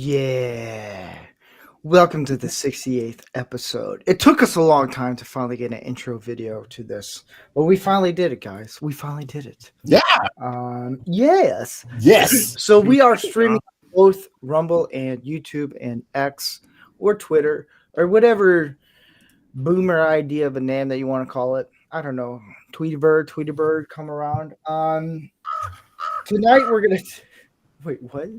Yeah. Welcome to the 68th episode. It took us a long time to finally get an intro video to this, but we finally did it, guys. We finally did it. Yeah. Yes. Yes. So we are streaming both Rumble and YouTube and X or Twitter or whatever boomer idea of a name that you want to call it. I don't know. Tweety-bird, come around. Tonight we're gonna. Wait, what?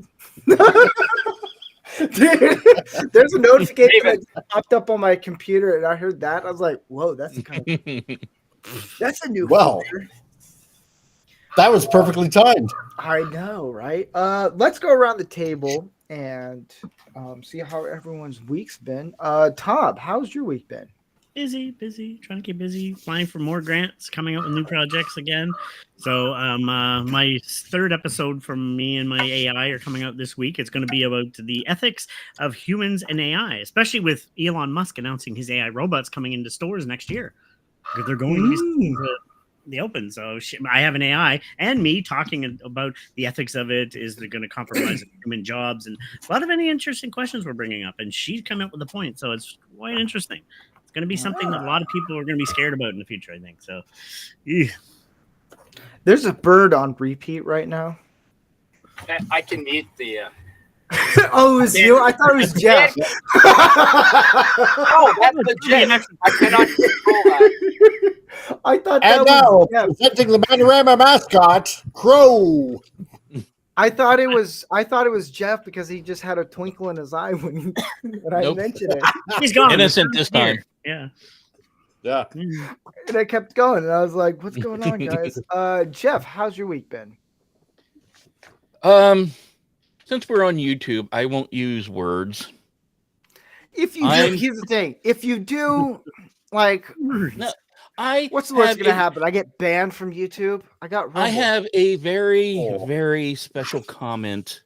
Dude, there's a notification that popped up on my computer, and I heard that. I was like, "Whoa, that's a new feature." That was perfectly timed. I know, right? Let's go around the table and see how everyone's week's been. Tom, how's your week been? Busy, trying to keep busy, applying for more grants, coming up with new projects again. So my third episode from me and my AI are coming out this week. It's going to be about the ethics of humans and AI, especially with Elon Musk announcing his AI robots coming into stores next year. Because they're going to be the open. So I have an AI and me talking about the ethics of it. Is they're going to compromise human jobs? And a lot of any interesting questions we're bringing up. And she's come up with a point. So it's quite interesting. Going to be something that a lot of people are going to be scared about in the future, I think. So, yeah. There's a bird on repeat right now. I can mute the. Oh, it was you? I thought it was Jeff. Oh, that's the Jeff. I cannot control that. I thought that was Jeff. Presenting the Man-O-Rama mascot, Crow. I thought it was Jeff because he just had a twinkle in his eye when I mentioned it. He's gone. Innocent this time. Yeah. And I kept going, and I was like, "What's going on, guys?" Jeff, how's your week been? Since we're on YouTube, I won't use words. If you do, here's the thing: if you do, like, what's the worst gonna happen? I get banned from YouTube. I have a very, very special comment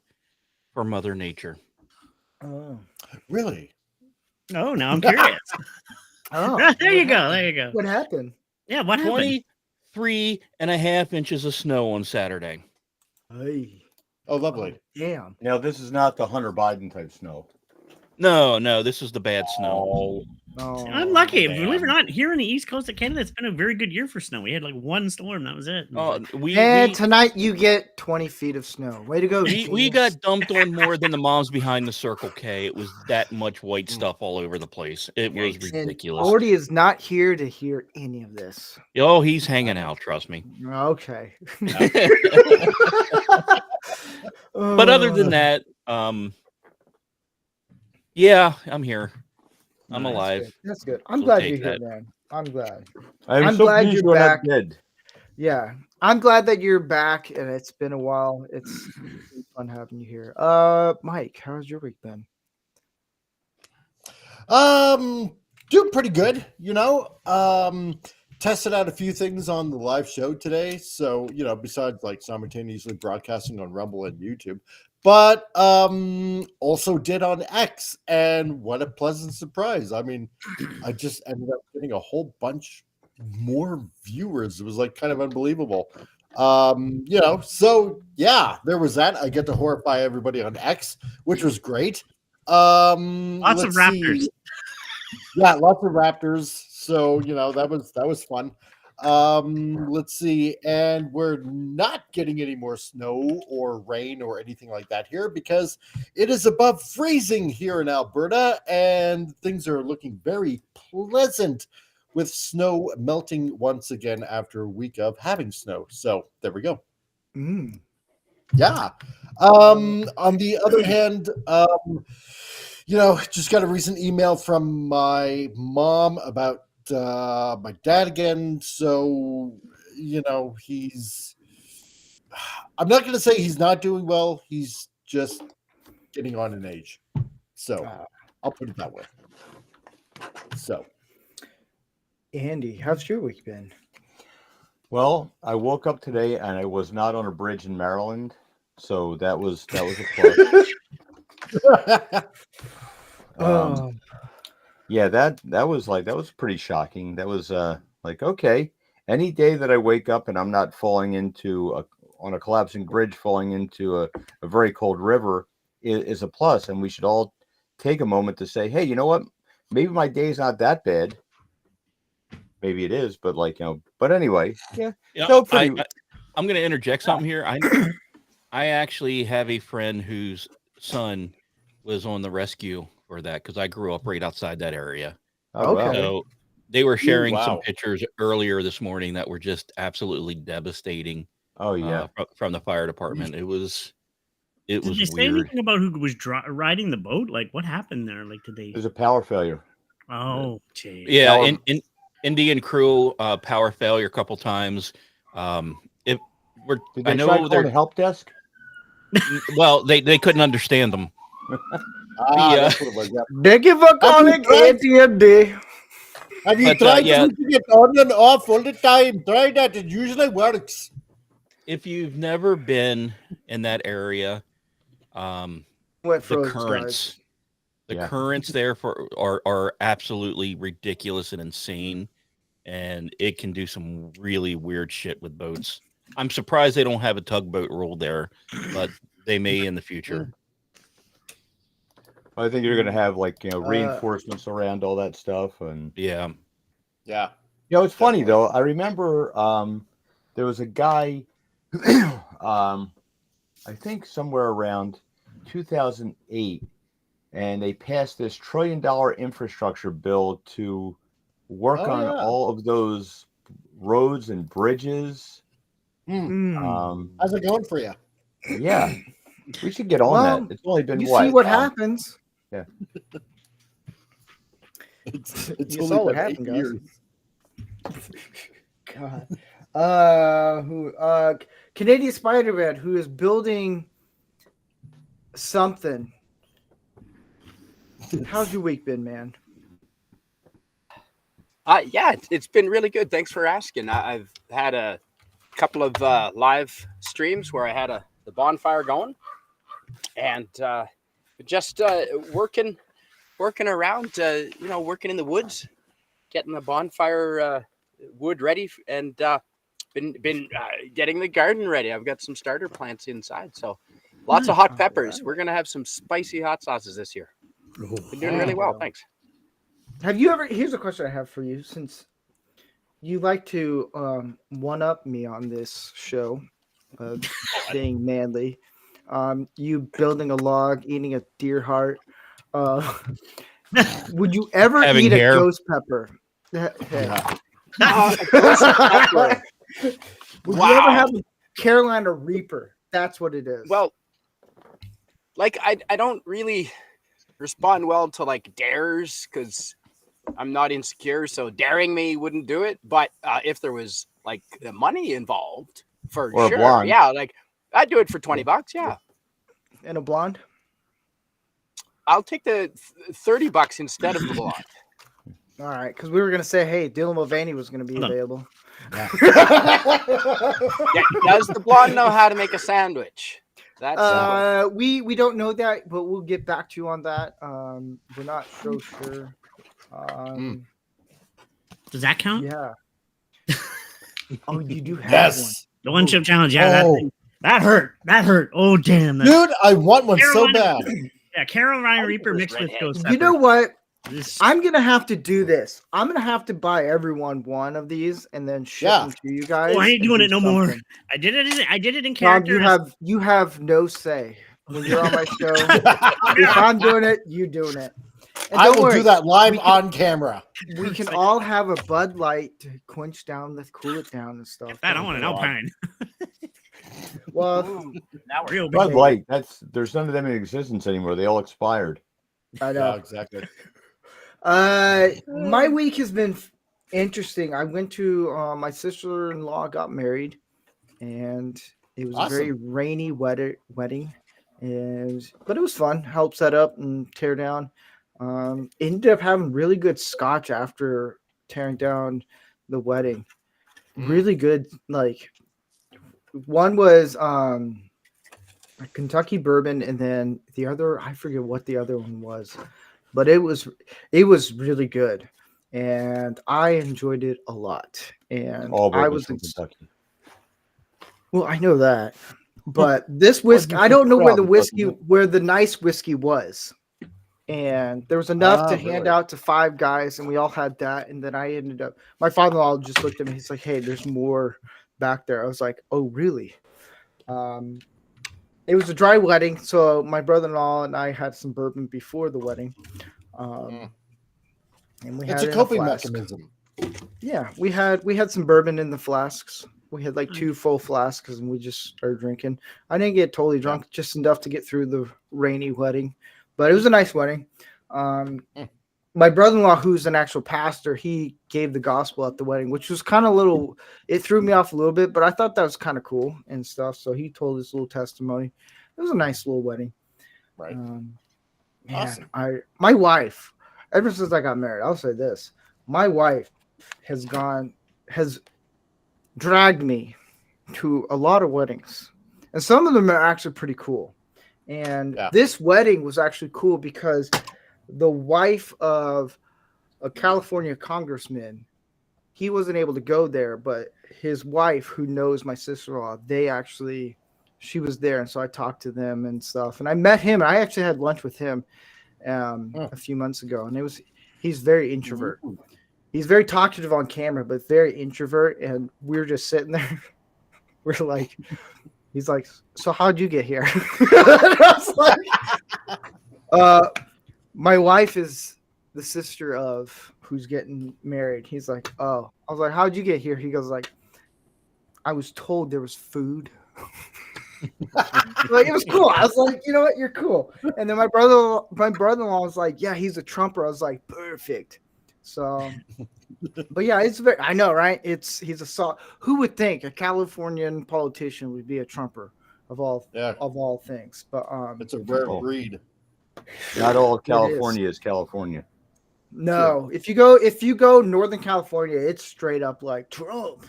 for Mother Nature. Oh, really? Oh, now I'm curious. There you go. What happened? Yeah, what happened? 23.5 inches of snow on Saturday. Hey. Oh, lovely. Damn. Now, this is not the Hunter Biden type snow. No, this is the bad snow. Oh, I'm lucky. Believe it or not, here in the East Coast of Canada, it's been a very good year for snow. We had like one storm. That was it. Tonight you get 20 feet of snow. Way to go. We got dumped on more than the moms behind the Circle K. It was that much white stuff all over the place. It was ridiculous. Gordy is not here to hear any of this. Oh, he's hanging out. Trust me. Okay. But other than that, yeah, I'm here. I'm alive. That's good. I'm glad you're here, man. I'm glad. I'm so glad you're back. Dead. Yeah, I'm glad that you're back, and it's been a while. It's fun having you here. Mike, how's your week been? Doing pretty good. Tested out a few things on the live show today. So besides like simultaneously broadcasting on Rumble and YouTube. But also did on X, and what a pleasant surprise. I mean, I just ended up getting a whole bunch more viewers. It was like kind of unbelievable. So yeah, there was that. I get to horrify everybody on X, which was great. Lots of raptors. Yeah, lots of raptors. So, that was fun. Let's see. And we're not getting any more snow or rain or anything like that here because it is above freezing here in Alberta, and things are looking very pleasant with snow melting once again after a week of having snow. So there we go. Yeah. On the other hand, just got a recent email from my mom about my dad again. So, I'm not going to say he's not doing well. He's just getting on in age. So I'll put it that way. So, Andy, how's your week been? Well, I woke up today and I was not on a bridge in Maryland. So that was a plus. Yeah, that was pretty shocking. That was okay. Any day that I wake up and I'm not falling into on a collapsing bridge, falling into a very cold river is a plus, and we should all take a moment to say, hey, you know what? Maybe my day's not that bad. Maybe it is, but but anyway, yeah. So pretty. I'm going to interject something here. I actually have a friend whose son was on the rescue for that because I grew up right outside that area. Oh, wow. So they were sharing some pictures earlier this morning that were just absolutely devastating. Oh yeah, from the fire department. It was Did they say weird. anything about who was riding the boat? Like, what happened there? Like, did they? There's a power failure. Oh, geez. Yeah, in Indian crew power failure a couple times. Did they try calling the help desk? Well, they couldn't understand them. That's what it was. Yeah. Thank you for calling AT&T. Have you tried switching it on and off all the time? Try that. It usually works. If you've never been in that area, the currents there are absolutely ridiculous and insane, and it can do some really weird shit with boats. I'm surprised they don't have a tugboat rule there, but they may in the future. I think you're going to have reinforcements around all that stuff, and yeah. It's funny though. I remember there was a guy. I think somewhere around 2008, and they passed this $1 trillion infrastructure bill to work on all of those roads and bridges. How's it going for you? Yeah, we should get on that. It's only been see what happens. Yeah, it's you only saw what been 8 happened, years. God. Canadian Spider-Man, who is building something. How's your week been, man? Yeah, it's been really good. Thanks for asking. I've had a couple of live streams where I had the bonfire going, and just working around, working in the woods, getting the bonfire wood ready, and been getting the garden ready. I've got some starter plants inside, so lots of hot peppers. We're gonna have some spicy hot sauces this year. Been doing really well, thanks. Have you ever? Here's a question I have for you, since you like to one up me on this show, being manly. You building a log, eating a deer heart. Would you ever eat a ghost pepper? Would you ever have a Carolina Reaper? That's what it is. Well, I don't really respond well to dares because I'm not insecure, so daring me wouldn't do it. But if there was the money involved, for or sure, blonde. yeah, I'd do it for $20, yeah. And a blonde? I'll take the $30 instead of the blonde. All right, because we were gonna say, hey, Dylan Mulvaney was gonna be available. Yeah. Does the blonde know how to make a sandwich? That's we don't know that, but we'll get back to you on that. We're not so sure. Does that count? Yeah. Oh, you do have one. The one chip challenge. Yeah, that hurt. That hurt. Oh, damn. Dude, I want one so bad. Yeah, Carolina Reaper mixed with ghost pepper. You know what? I'm gonna have to do this. I'm gonna have to buy everyone one of these and then ship them to you guys. Oh, I ain't doing it no more. I did it in character. Tom, you have no say when you're on my show. If I'm doing it, you doing it. And I will do that live on camera. We can all have a Bud Light to quench down, cool it down and stuff. I don't want an Alpine. Well, now we're real Bud Light. There's none of them in existence anymore. They all expired. I know. Yeah, exactly. My week has been interesting. I went to my sister-in-law got married, and it was a very rainy wedding, but it was fun. Helped set up and tear down. Ended up having really good scotch after tearing down the wedding. Really good. One was a Kentucky bourbon, and then the other, I forget what the other one was. But it was really good, and I enjoyed it a lot. And all I was from Kentucky. Well, I know that. But this whiskey, I don't know where the nice whiskey was. And there was enough to hand out to 5 guys, and we all had that. And then I ended up, my father-in-law just looked at me. He's like, "Hey, there's more back there." I was like, "Oh, really?" It was a dry wedding, so my brother-in-law and I had some bourbon before the wedding. And we had it's a coping mechanism. Yeah, we had some bourbon in the flasks. We had like 2 full flasks, and we just started drinking. I didn't get totally drunk, just enough to get through the rainy wedding. But it was a nice wedding. My brother-in-law, who's an actual pastor, he gave the gospel at the wedding, which was kind of it threw me off a little bit, but I thought that was kind of cool and stuff. So he told his little testimony. It was a nice little wedding. Right. Awesome. My wife, ever since I got married, I'll say this. My wife has dragged me to a lot of weddings, and some of them are actually pretty cool. And this wedding was actually cool because the wife of a California congressman, he wasn't able to go there, but his wife, who knows my sister-in-law, she was there. And so I talked to them and stuff. And I met him. And I actually had lunch with him a few months ago. And he's very introvert. He's very talkative on camera, but very introvert. And we were just sitting there. We're like... He's like, "So how'd you get here?" I was like, my wife is the sister of who's getting married. He's like, "Oh." I was like, "How'd you get here?" He goes like, "I was told there was food." Like, it was cool. I was like, "You know what? You're cool." And then my brother-in-law was like, "Yeah, he's a Trumper." I was like, "Perfect." So, but yeah, I know, right? He's a salt. Who would think a Californian politician would be a Trumper of all things? But it's a rare breed. Not all California is California. No, if you go Northern California, it's straight up like Trump.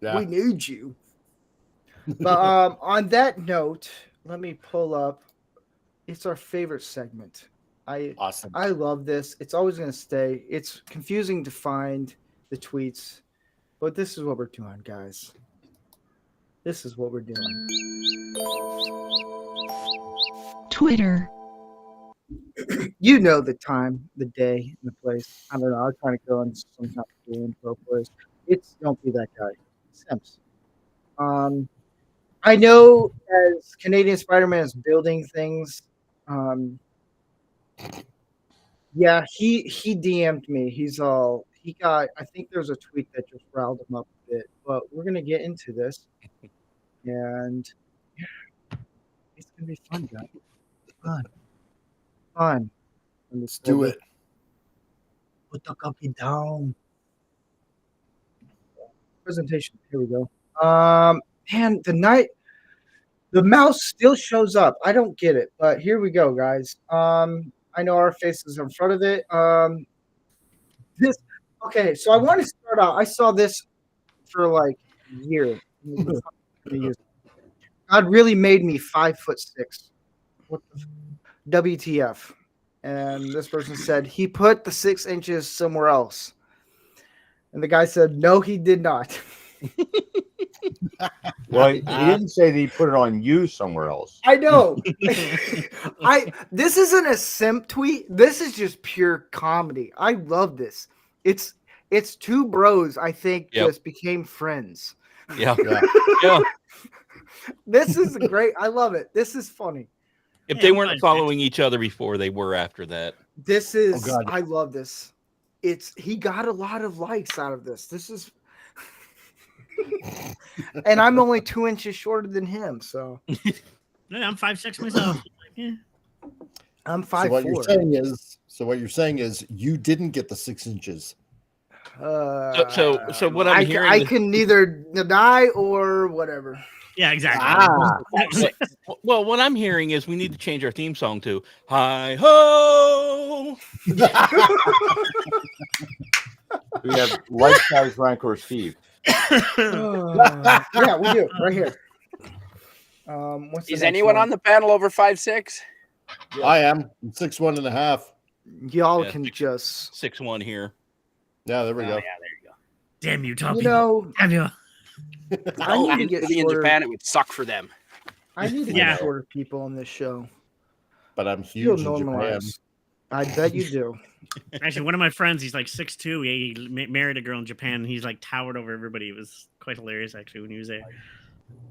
Yeah. We need you. But on that note, let me pull up. It's our favorite segment. Awesome. I love this. It's always going to stay. It's confusing to find the tweets, but this is what we're doing, guys. This is what we're doing. Twitter. You know the time, the day, and the place. I don't know. I was trying to go in some kind of cool info place. Don't be that guy. Simps. I know as Canadian Spider-Man is building things. Yeah, he DM'd me. I think there's a tweet that just riled him up a bit, but we're gonna get into this, and it's gonna be fun, guys. Fun. Let's do it. Put the copy down. Presentation. Here we go. Man, the mouse still shows up. I don't get it, but here we go, guys. I know our faces in front of it. Okay, so I want to start out. I saw this for like a year. God really made me 5'6". What the WTF? And this person said he put the 6 inches somewhere else. And the guy said, "No, he did not." Well, he didn't say that he put it on you somewhere else. I know. This isn't a simp tweet. This is just pure comedy. I love this. It's 2 bros, I think, just became friends. Yeah. This is great. I love it. This is funny. If they weren't following each other before, they were after that. This is I love this. He got a lot of likes out of this. This is and I'm only 2 inches shorter than him, so yeah, I'm 5'6" myself. Yeah. I'm 5'4". So what you're saying is you didn't get the 6 inches. So what I'm hearing, I can neither deny or whatever. Yeah, exactly. Well, what I'm hearing is we need to change our theme song to "Hi Ho." We have life-size Rancor Steve. Yeah, we do right here. Is anyone on the panel over 5'6"? Yeah. I am 6'1.5". Y'all can just 6'1" here. Yeah, there we go. Yeah, there you go. Damn you, Tom. You know, Damn you. I need to get in Japan, it would suck for them. I need to Yeah. get shorter people on this show. But I'm Feel huge in Japan. normalized. I bet you do. Actually, one of my friends, he's like 6'2". He married a girl in Japan. And he's like towered over everybody. It was quite hilarious, actually, when he was there.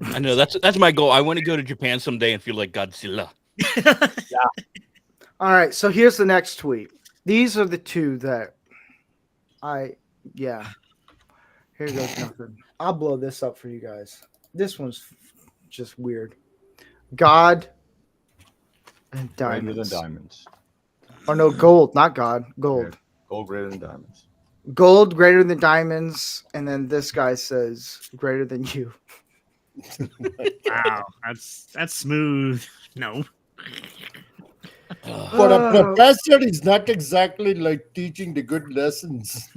I know that's my goal. I want to go to Japan someday and feel like Godzilla. All right, so here's the next tweet. These are the two that yeah. Here goes nothing. I'll blow this up for you guys. This one's just weird. God and Greater diamonds. than diamonds. Oh no, gold, not God. Gold. Yeah. Gold greater than diamonds. Gold greater than diamonds, and then this guy says greater than you. Wow, that's smooth. No. For a professor, he's not exactly like teaching the good lessons.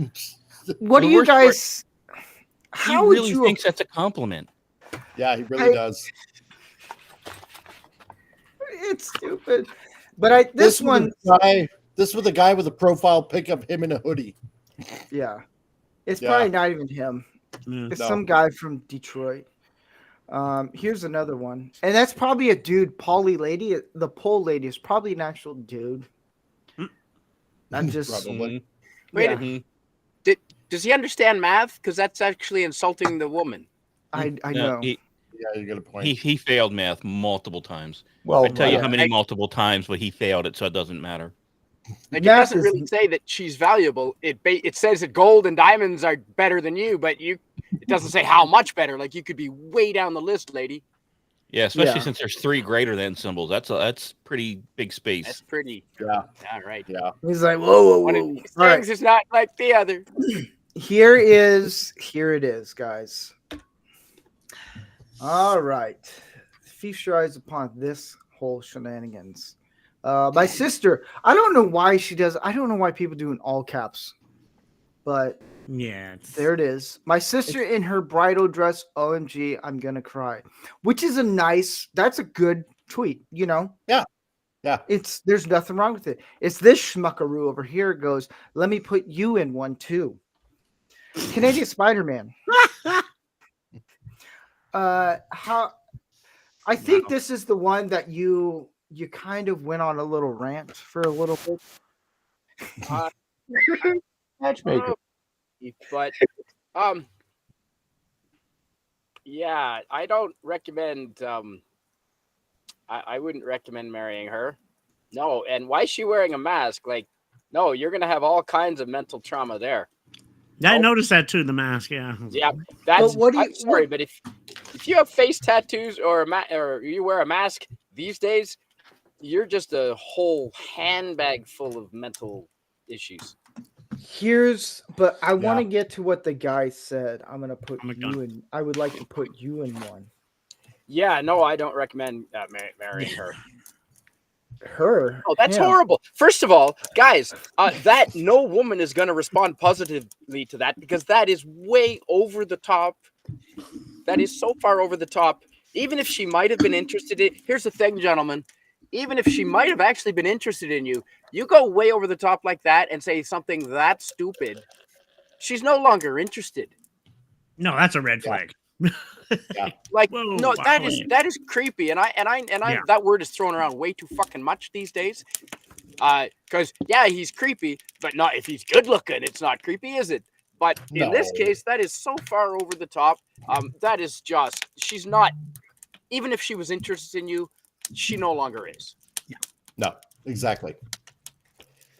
What The do you worst part- guys? He How would really you? thinks that's a compliment. Yeah, he really does. It's stupid. But this one, this was the guy with a profile pic of him in a hoodie. yeah, it's Yeah. probably not even him. Mm. It's No. some guy from Detroit. Here's another one, and that's probably a dude. Polly lady, the pole lady is probably an actual dude. Not just Probably. Wait, yeah, does he understand math? Because that's actually insulting the woman. I No, know. Yeah, you got a point. He failed math multiple times. Well, I tell you yeah. how many multiple times, but he failed it, so it doesn't matter. Like, it Math doesn't is- really say that she's valuable. It says that gold and diamonds are better than you, but it doesn't say how much better. Like, you could be way down the list, lady. Yeah, especially Yeah. since there's 3 greater than symbols. That's pretty big space. That's pretty. Yeah, All right. yeah. He's like, whoa. One of All these right, things is not like the other. here it is, guys. All right, feast your eyes upon this whole shenanigans. My sister, I don't know why she does. I don't know why people do in all caps, but Yeah. there it is. My sister in her bridal dress. OMG, I'm gonna cry. Which is that's a good tweet, you know? Yeah. Yeah. There's nothing wrong with it. It's this schmuckaroo over here goes, let me put you in one too. Canadian Spider-Man. I think this is the one that you kind of went on a little rant for a little bit. Matchmaker. But yeah, I don't recommend. I wouldn't recommend marrying her. No, and why is she wearing a mask? Like, no, you're gonna have all kinds of mental trauma there. Yeah, I noticed that too. The mask. Yeah. Yeah, that's. But what do you- I'm sorry, but if you have face tattoos or or you wear a mask these days, you're just a whole handbag full of mental issues. But I want to get to what the guy said. I'm gonna put Oh my you God. in. I would like to put you in one. Yeah, no, I don't recommend marrying her. Her. Oh, that's him. horrible. First of all, guys, that no woman is going to respond positively to that because that is way over the top. That is so far over the top. Even if she might have been interested in, here's the thing, gentlemen. Even if she might have actually been interested in you, you go way over the top like that and say something that stupid. She's no longer interested. No, that's a red flag. Like, Whoa, no, wow. that is creepy, and I Yeah. that word is thrown around way too fucking much these days. Because he's creepy, but not if he's good looking. It's not creepy, is it? But in this No. case, that is so far over the top. That is just she's not. Even if she was interested in you, she no longer is. No, exactly.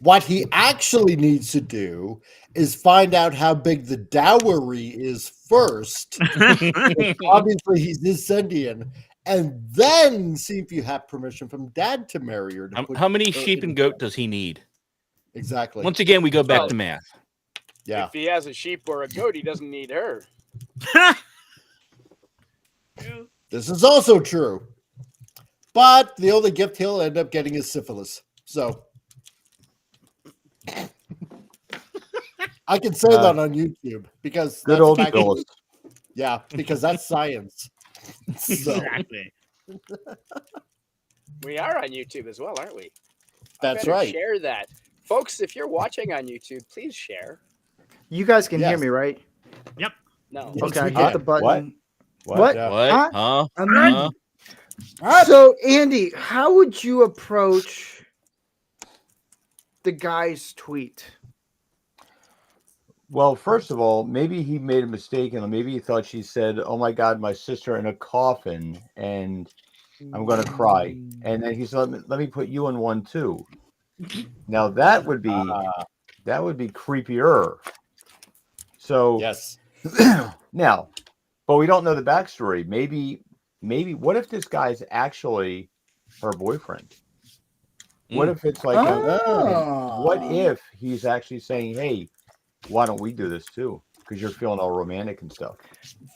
What he actually needs to do is find out how big the dowry is first. Obviously, he's Indian, and then see if you have permission from dad to marry her. To put How many her sheep in and the goat dowry. does he need? Exactly. Once again, we go back Well, to math. Yeah. If he has a sheep or a goat, he doesn't need her. This is also true. But the only gift he'll end up getting is syphilis. So I can say that on YouTube because Good that's old fact- Phyllis. Yeah, because that's science. So Exactly. We are on YouTube as well, aren't we? that's Better right. Share that, folks. If you're watching on YouTube, please share. You guys can hear Yes. me, right? No. Yes, Okay, I we hit can. the button. What? What? Yeah. What? Huh? Huh? I'm Huh? So, Andy, how would you approach the guy's tweet? Well, first of all, maybe he made a mistake, and maybe he thought she said, "Oh my God, my sister in a coffin," and I'm going to cry. And then he said, "Let me put you in one too." Now that would be creepier. So Yes. now, but we don't know the backstory. Maybe what if this guy's actually her boyfriend? What if it's like what if he's actually saying, "Hey, why don't we do this too? Because you're feeling all romantic and stuff."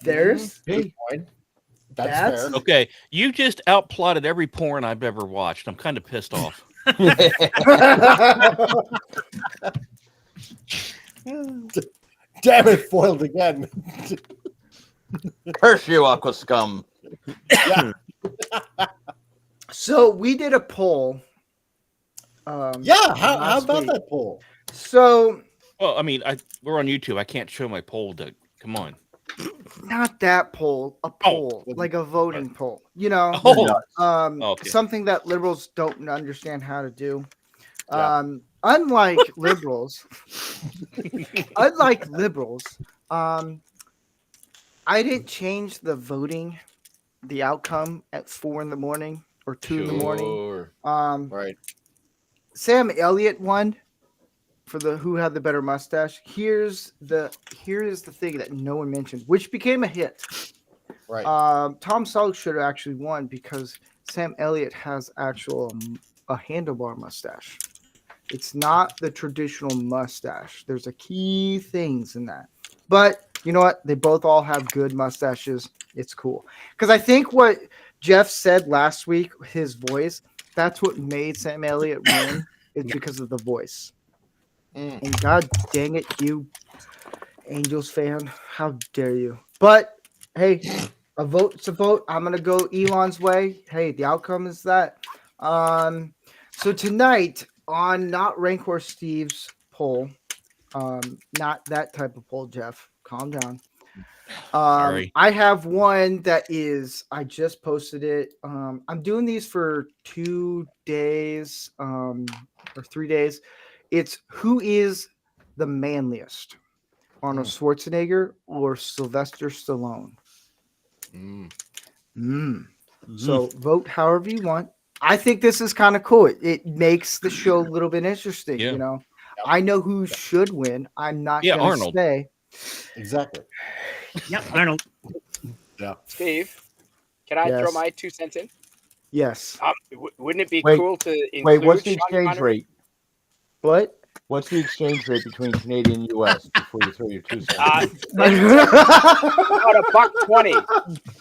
There's Hey, That's fair. Okay, you just outplotted every porn I've ever watched. I'm kind of pissed off. Damn it, foiled again. curse you, Aqua Scum. Yeah. So we did a poll. Yeah, how last about week. that poll? So Well, I mean, we're on YouTube. I can't show my poll. Come on. not that poll, a poll, like a voting poll. You know, Okay. something that liberals don't understand how to do. Yeah. Unlike liberals, I didn't change the voting, the outcome at 4 a.m. or 2 a.m. Right. Sam Elliott won for the who had the better mustache. Here's the thing that no one mentioned, which became a hit. Right. Tom Selleck should have actually won because Sam Elliott has a handlebar mustache. It's not the traditional mustache. There's a key things in that. But you know what? They both all have good mustaches. It's cool. Because I think what Jeff said last week, his voice, that's what made Sam Elliott win. It's because of the voice. And God dang it, you Angels fan. How dare you? But hey, a vote's a vote. I'm gonna go Elon's way. Hey, the outcome is that. So tonight on Not Rancor Steve's poll, not that type of poll, Jeff. Calm down. Sorry. I have one that is I just posted it. I'm doing these for 2 days, or 3 days. It's who is the manliest, Arnold Schwarzenegger or Sylvester Stallone? So vote however you want. I think this is kind of cool. It makes the show a little bit interesting. Yeah. You know, I know who should win. I'm not going to Arnold. say. Exactly. Yep, Arnold. Yeah. Steve, can I throw Yes. my 2 cents in? Yes. Wouldn't it be Wait, cool to include Wait, what's the Sean exchange Connery? rate? What? What's the exchange rate between Canadian and US before you throw your 2 cents? About $1.20.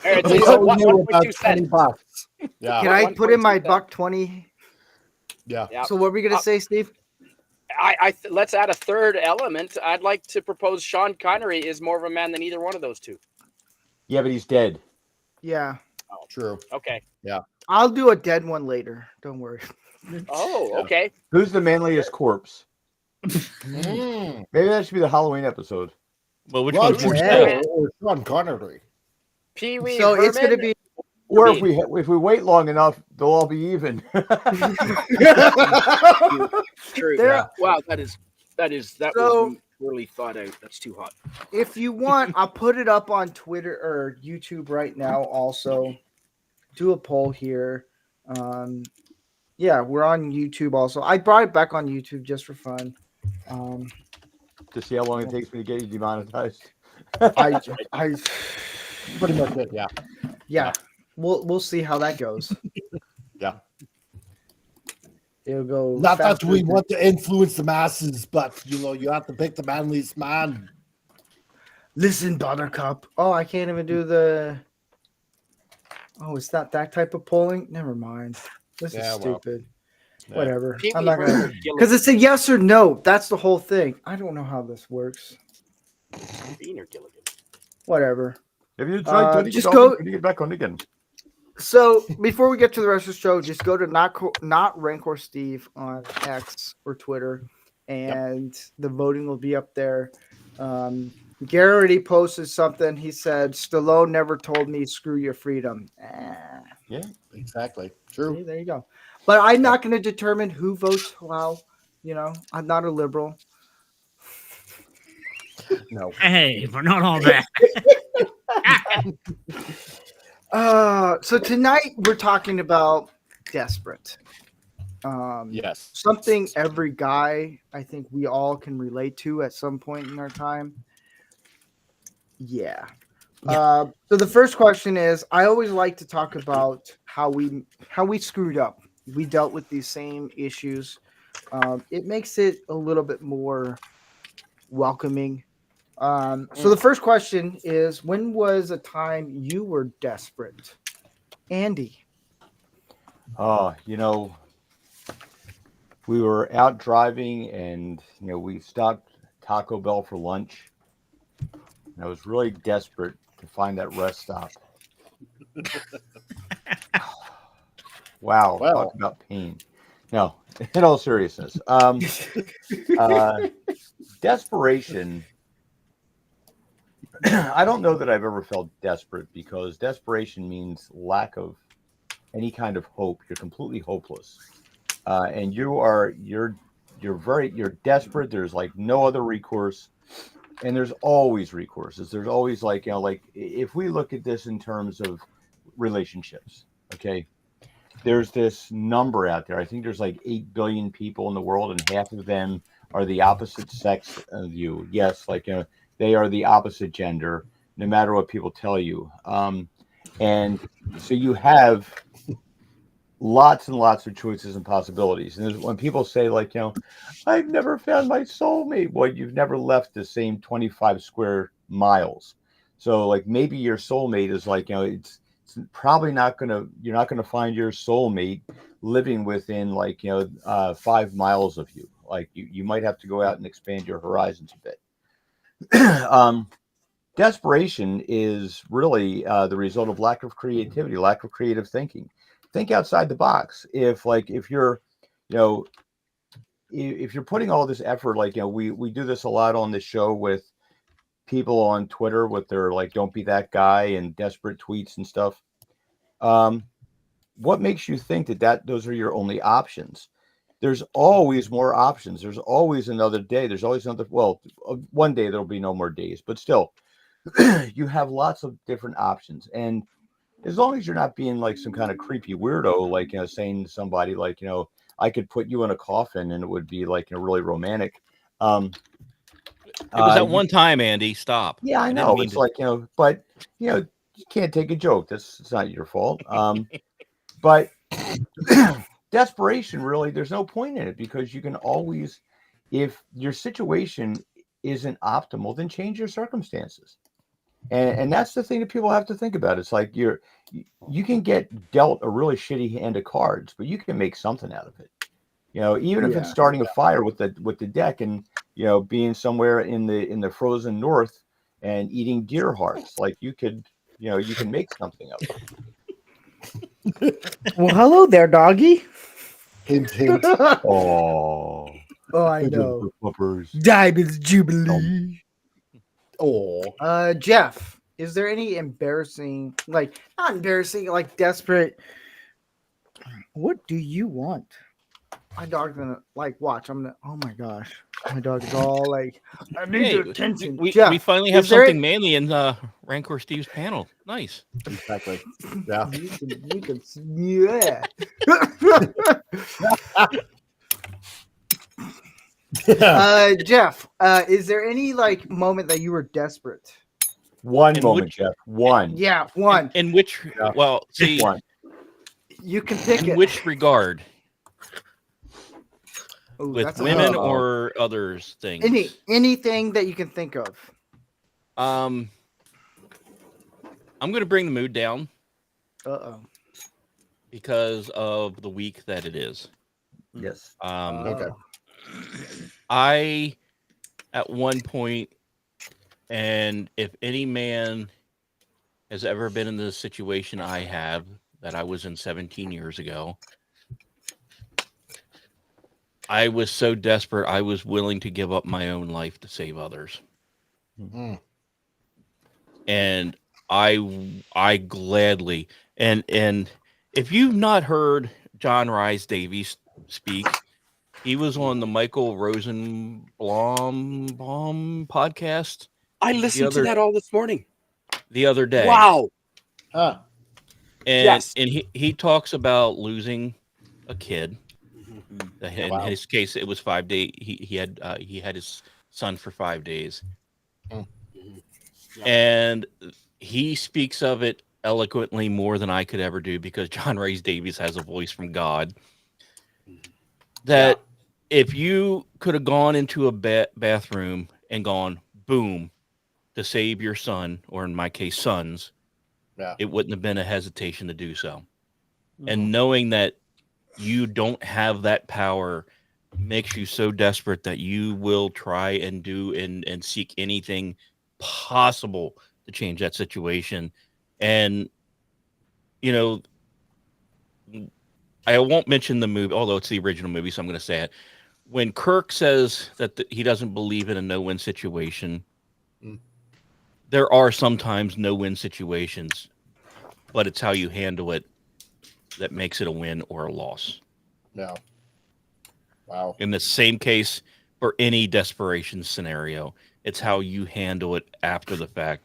It's They about owe you about 1.2 $20. cents. Yeah. Can I put in my 1.2 $1.20? Yeah. Yeah. So what are we gonna say, Steve? Let's add a third element. I'd like to propose Sean Connery is more of a man than either one of those two. Yeah, but he's dead. Yeah, True. Okay. I'll do a dead one later. Don't worry. Oh, okay. Who's the manliest corpse? Mm. Maybe that should be the Halloween episode. Well, which one's Roger more Yeah. sad? or Sean Connery. Pee Wee. So it's gonna be. Or if we wait long enough, they'll all be even. True. There- Yeah. Wow, that So- was really thought out. That's too hot. If you want, I'll put it up on Twitter or YouTube right now. Also, do a poll here. Yeah, we're on YouTube also. I brought it back on YouTube just for fun. To see how long it takes me to get you demonetized. I Pretty much it. Yeah. yeah. We'll see how that goes. Yeah. It'll go. Not that faster we than- want to influence the masses, but you have to pick the manliest man. Listen, Buttercup. Oh, I can't even do the. Oh, it's not that type of polling. Never mind. This Yeah, is well. stupid. Yeah. Whatever. Pee I'm Wee not gonna. Herman Gilligan. Because it's a yes or no. That's the whole thing. I don't know how this works. Bean or Gilligan. Whatever. If you try to just go- get back on again. So before we get to the rest of the show, just go to not Rancor Steve on X or Twitter, and the voting will be up there. Garrity posted something. He said, Stallone never told me screw your freedom. Yeah, exactly. True. See, there you go. But I'm not going to determine who votes how. You know, I'm not a liberal. No. Hey, we're not all that. So tonight we're talking about desperate. Yes. Something every guy, I think we all can relate to at some point in our time. Yeah. So the first question is, I always like to talk about how we screwed up. We dealt with these same issues. It makes it a little bit more welcoming. So the first question is, when was a time you were desperate? Andy. Oh, we were out driving and, we stopped Taco Bell for lunch. And I was really desperate to find that rest stop. Wow. Well. Talk about pain. No, in all seriousness. Desperation. I don't know that I've ever felt desperate, because desperation means lack of any kind of hope. You're completely hopeless. And you're desperate. There's like no other recourse. And there's always recourses. There's always like if we look at this in terms of relationships, okay, there's this number out there. I think there's like 8 billion people in the world, and half of them are the opposite sex of you. Yes, they are the opposite gender, no matter what people tell you. And so you have lots and lots of choices and possibilities. And when people say I've never found my soulmate, well, you've never left the same 25 square miles. So maybe your soulmate is it's probably you're not gonna find your soulmate living within 5 miles of you. You might have to go out and expand your horizons a bit. Desperation is really the result of lack of creativity, lack of creative thinking. Think outside the box. If you're if you're putting all this effort, we do this a lot on this show with people on Twitter with their don't be that guy and desperate tweets and stuff. What makes you think that those are your only options? There's always more options. There's always another day. There's always another, one day there'll be no more days, but still you have lots of different options. And as long as you're not being some kind of creepy weirdo, saying to somebody I could put you in a coffin and it would be really romantic. It was that one time, Andy. Stop. Yeah, I know. It's but you can't take a joke. It's not your fault. But desperation, really, there's no point in it, because you can always, if your situation isn't optimal, then change your circumstances. And that's the thing that people have to think about. It's you can get dealt a really shitty hand of cards, but you can make something out of it. Even if it's starting a fire with the deck, and being somewhere in the frozen north and eating deer hearts, you can make something of it. Well, hello there, doggy. Hint, hint. Oh, I know. Flippers. Diamonds Jubilee. Oh. Jeff, is there any embarrassing, not embarrassing, desperate? What do you want? My dog's gonna watch. I'm gonna. Oh my gosh, my dog is all I need your attention. We Jeff, finally have something manly in Rancor Steve's panel. Nice. Exactly. Yeah. You can yeah. Jeff, is there any moment that you were desperate? One moment, Jeff. One. Yeah, one. In which? Yeah. Well, see, one. You can pick in it. which regard? Ooh, With women or others things? Anything that you can think of. I'm going to bring the mood down. Because of the week that it is. Yes. Okay. I, at one point, and if any man has ever been in the situation I have, that I was in 17 years ago, I was so desperate, I was willing to give up my own life to save others. and I gladly and if you've not heard John Rhys Davies speak, he was on the Michael Rosenbaum podcast I the listened to other that all this morning. day. Wow. Huh. And Yes. he talks about losing a kid. In Wow. his case, it was 5 days. He had his son for 5 days, Mm. Yep. and he speaks of it eloquently more than I could ever do because John Rhys Davies has a voice from God. That if you could have gone into a bathroom and gone boom to save your son, or in my case, sons, Yeah. it wouldn't have been a hesitation to do so. Mm-hmm. And knowing that you don't have that power makes you so desperate that you will try and do and seek anything possible to change that situation. And, you know, I won't mention the movie, although it's the original movie, so I'm going to say it. When Kirk says that he doesn't believe in a no-win situation, there are sometimes no-win situations, but it's how you handle it that makes it a win or a loss. Yeah. Wow. In the same case for any desperation scenario, it's how you handle it after the fact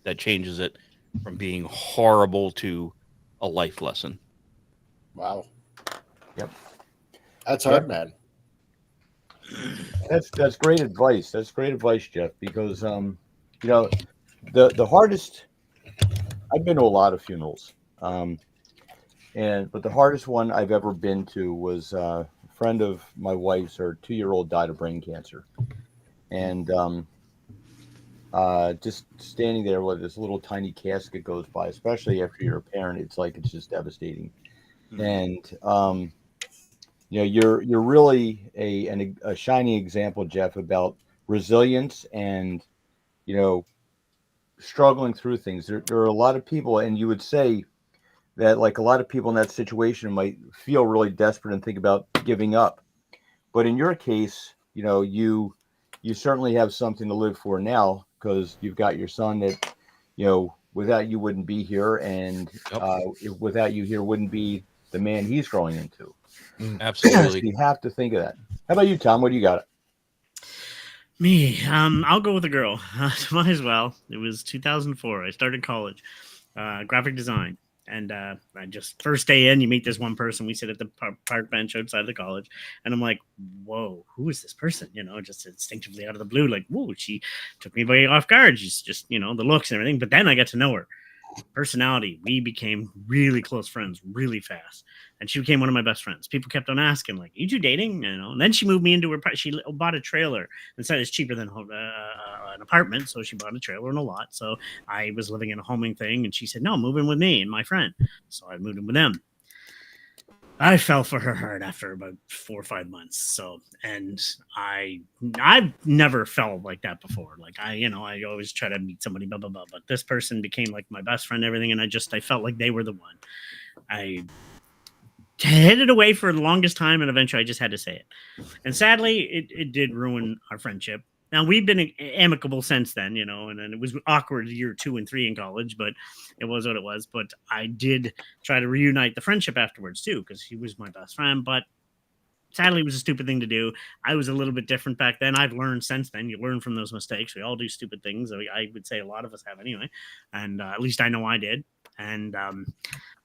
that changes it from being horrible to a life lesson. Wow. Yep. That's hard, man. That's great advice. That's great advice, Jeff. Because you know, the hardest. I've been to a lot of funerals, but the hardest one I've ever been to was a friend of my wife's. Her 2-year-old died of brain cancer, and just standing there with this little tiny casket goes by, especially after you're a parent, it's just devastating. And you know, you're really a shining example, Jeff, about resilience and, you know, struggling through things. There are a lot of people, and you would say that like a lot of people in that situation might feel really desperate and think about giving up. But in your case, you know, you certainly have something to live for now because you've got your son that, you know, without you wouldn't be here, and without you here wouldn't be the man he's growing into. Absolutely. So you have to think of that. How about you, Tom? What do you got? Me, I'll go with a girl. Might as well. It was 2004. I started college, graphic design. And I just first day in, you meet this one person. We sit at the park bench outside of the college, and I'm like, "Whoa, who is this person?" You know, just instinctively out of the blue, like, "Whoa!" She took me by off guard. She's just, you know, the looks and everything. But then I got to know her personality. We became really close friends really fast, and she became one of my best friends. People kept on asking, like, "You two dating?" You know. And then she moved me into her. She bought a trailer and said it's cheaper than an apartment, so she bought a trailer and a lot. So I was living in a homing thing, and she said, "No, move in with me and my friend." So I moved in with them. I fell for her hard after about 4 or 5 months. So, and I've never felt like that before. Like I always try to meet somebody, blah, blah, blah. But this person became like my best friend, everything. And I felt like they were the one. I hid it away for the longest time. And eventually I just had to say it. And sadly, it did ruin our friendship. Now we've been amicable since then, you know, and then it was awkward year 2 and 3 in college, but it was what it was. But I did try to reunite the friendship afterwards too, because he was my best friend. But sadly, it was a stupid thing to do. I was a little bit different back then. I've learned since then. You learn from those mistakes. We all do stupid things. I would say a lot of us have anyway, and at least I know I did. And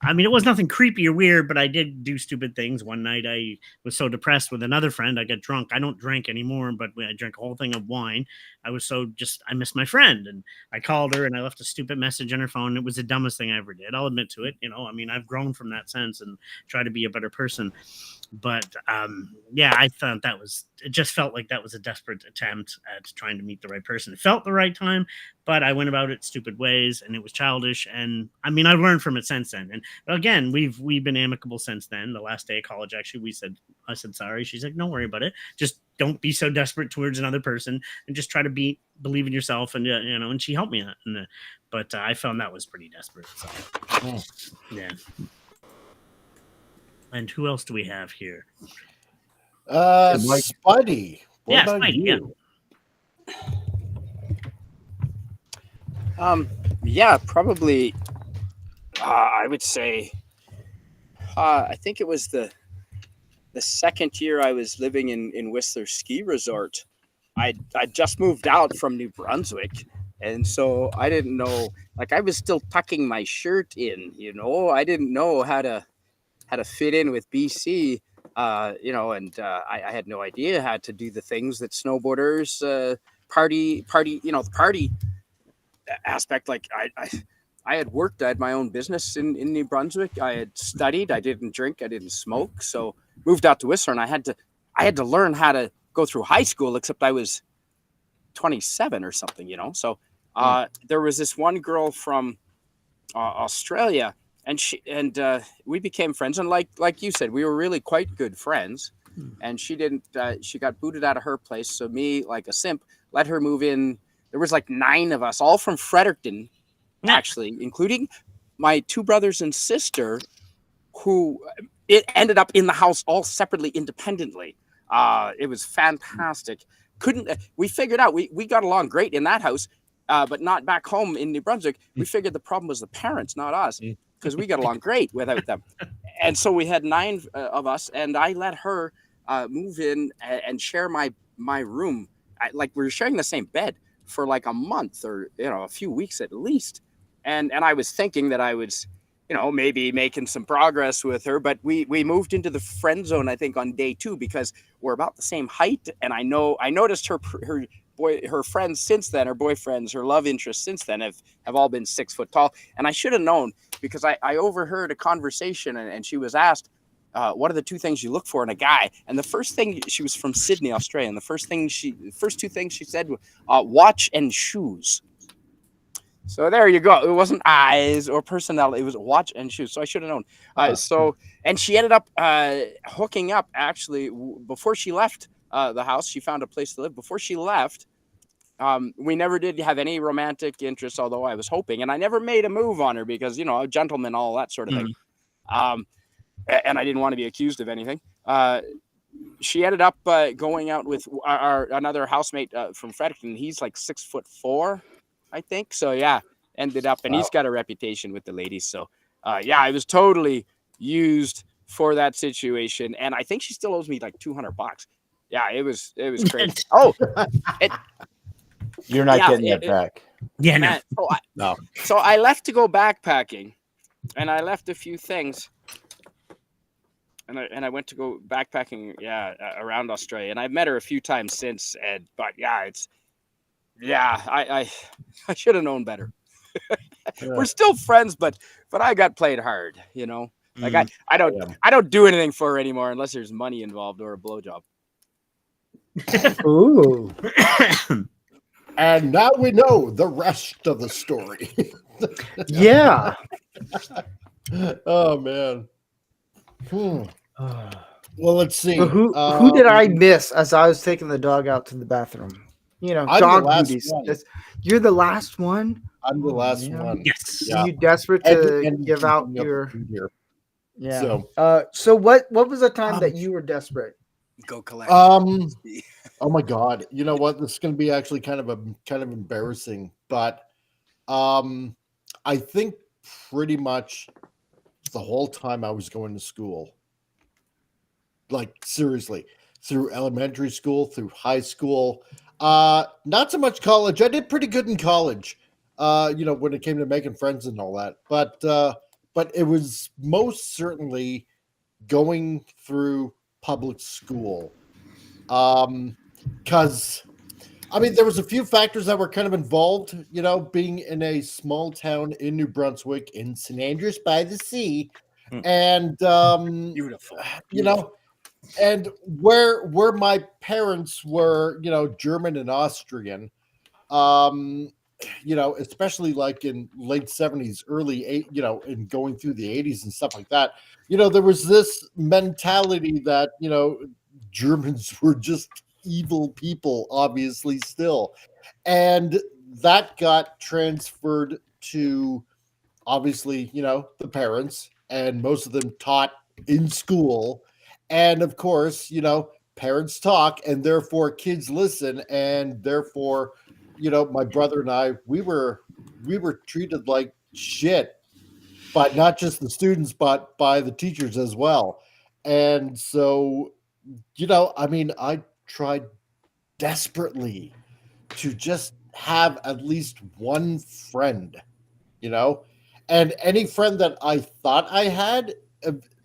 I mean, it was nothing creepy or weird, but I did do stupid things. One night I was so depressed with another friend, I got drunk. I don't drink anymore, but when I drank a whole thing of wine, I was so I missed my friend. And I called her and I left a stupid message on her phone. It was the dumbest thing I ever did. I'll admit to it. You know, I mean, I've grown from that sense and try to be a better person. But yeah, I thought it just felt like that was a desperate attempt at trying to meet the right person. It felt the right time, but I went about it stupid ways and it was childish. And I mean, I've learned from it since then. And again, we've been amicable since then. The last day of college, actually, I said sorry. She's like, "Don't worry about it. Just don't be so desperate towards another person and just try to believe in yourself." And you know, and she helped me. But I found that was pretty desperate. So yeah. And who else do we have here? Spuddy. What about Spidey, you? Yeah, probably. I would say. I think it was the second year I was living in Whistler Ski Resort. I just moved out from New Brunswick, and so I didn't know. Like I was still tucking my shirt in. I didn't know how to fit in with BC. And I had no idea how to do the things that snowboarders party. The party aspect. Like I had worked. I had my own business in New Brunswick. I had studied. I didn't drink. I didn't smoke. So moved out to Whistler, and I had to learn how to go through high school. Except I was 27 or something. So there was this one girl from Australia, and we became friends. And like you said, we were really quite good friends. And she didn't. She got booted out of her place. So me, like a simp, let her move in. There was like 9 of us, all from Fredericton, actually, including my 2 brothers and sister, who it ended up in the house all separately, independently. It was fantastic. We figured out we got along great in that house, but not back home in New Brunswick. We figured the problem was the parents, not us, because we got along great without them. And so we had 9 of us, and I let her move in and share my room. Like we were sharing the same bed for like a month or a few weeks at least. And I was thinking that I was maybe making some progress with her, but we moved into the friend zone, I think, on day 2, because we're about the same height. And I noticed her friends since then, her boyfriends, her love interests since then have all been 6 foot tall. And I should have known, because I overheard a conversation, and she was asked, what are the 2 things you look for in a guy? And the first thing, she was from Sydney, Australia, and the first 2 things she said were watch and shoes. So there you go. It wasn't eyes or personality. It was watch and shoes. So I should have known. And she ended up hooking up, actually, before she left the house. She found a place to live. Before she left, we never did have any romantic interest, although I was hoping. And I never made a move on her because, a gentleman, all that sort of thing. And I didn't want to be accused of anything. She ended up going out with another housemate from Fredericton. He's like 6'4", I think. So yeah, ended up, and he's got a reputation with the ladies. So I was totally used for that situation, and I think she still owes me like $200. Yeah, it was crazy. You're not getting that back. Yeah, man, No. So I left to go backpacking, and I left a few things. And I went to go backpacking, around Australia, and I've met her a few times since. I should have known better. We're still friends, but I got played hard, Like I don't do anything for her anymore unless there's money involved or a blowjob. Ooh. And now we know the rest of the story. Yeah. Oh man. Well, let's see. But who did I miss as I was taking the dog out to the bathroom? I'm dog the last duties. one. You're the last one? I'm the last man. one. Yes. Yeah. Are you desperate to And give out keeping up your... with you here. Yeah. So, So what was the time that you were desperate? Go collect. oh my God. You know what? This is going to be actually kind of embarrassing, but I think pretty much the whole time I was going to school, like seriously, through elementary school, through high school, not so much college. I did pretty good in college, when it came to making friends and all that, but it was most certainly going through public school. Because there was a few factors that were kind of involved, being in a small town in New Brunswick in St. Andrews by the Sea. And, Beautiful. And where my parents were, German and Austrian, especially like in late 70s, early 80s, and going through the 80s and stuff like that, there was this mentality that, Germans were just evil people, obviously still. And that got transferred to, obviously, the parents, and most of them taught in school. And of course, parents talk, and therefore kids listen. And therefore, my brother and I, we were we were treated like shit, but not just the students, but by the teachers as well. And so, I mean, I tried desperately to just have at least one friend, and any friend that I thought I had,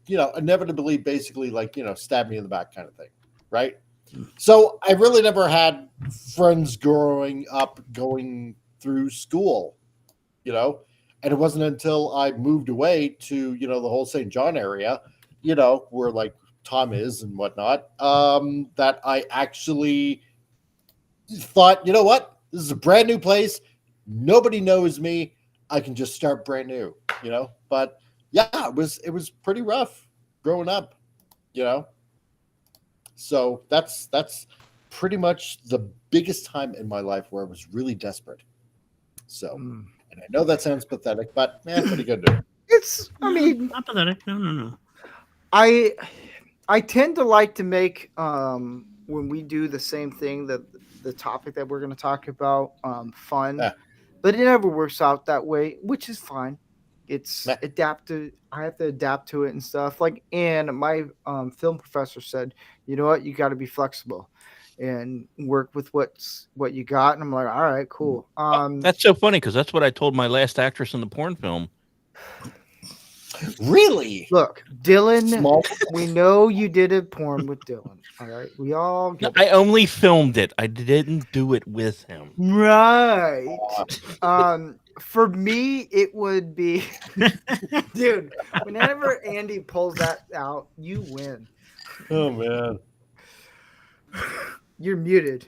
inevitably basically stab me in the back kind of thing. Right. So I really never had friends growing up going through school, and it wasn't until I moved away to, the whole St. John area, where like Tom is and whatnot, that I actually thought, you know what, this is a brand new place. Nobody knows me. I can just start brand new, but yeah, it was pretty rough growing up, So that's pretty much the biggest time in my life where I was really desperate. So, and I know that sounds pathetic, but what are you gonna do? It's, I mean, not pathetic. No. I tend to like to make when we do the same thing, that the topic that we're going to talk about, fun, but it never works out that way, which is fine. It's adapted. I have to adapt to it and stuff. Like, and my film professor said, you know what, you got to be flexible and work with what you got. And I'm like, all right, cool. That's so funny because that's what I told my last actress in the porn film. Really? Look, Dylan, we know you did a porn with Dylan. All right, we all get it. I only filmed it. I didn't do it with him. Right. For me, it would be, dude, whenever Andy pulls that out, you win. Oh, man. You're muted.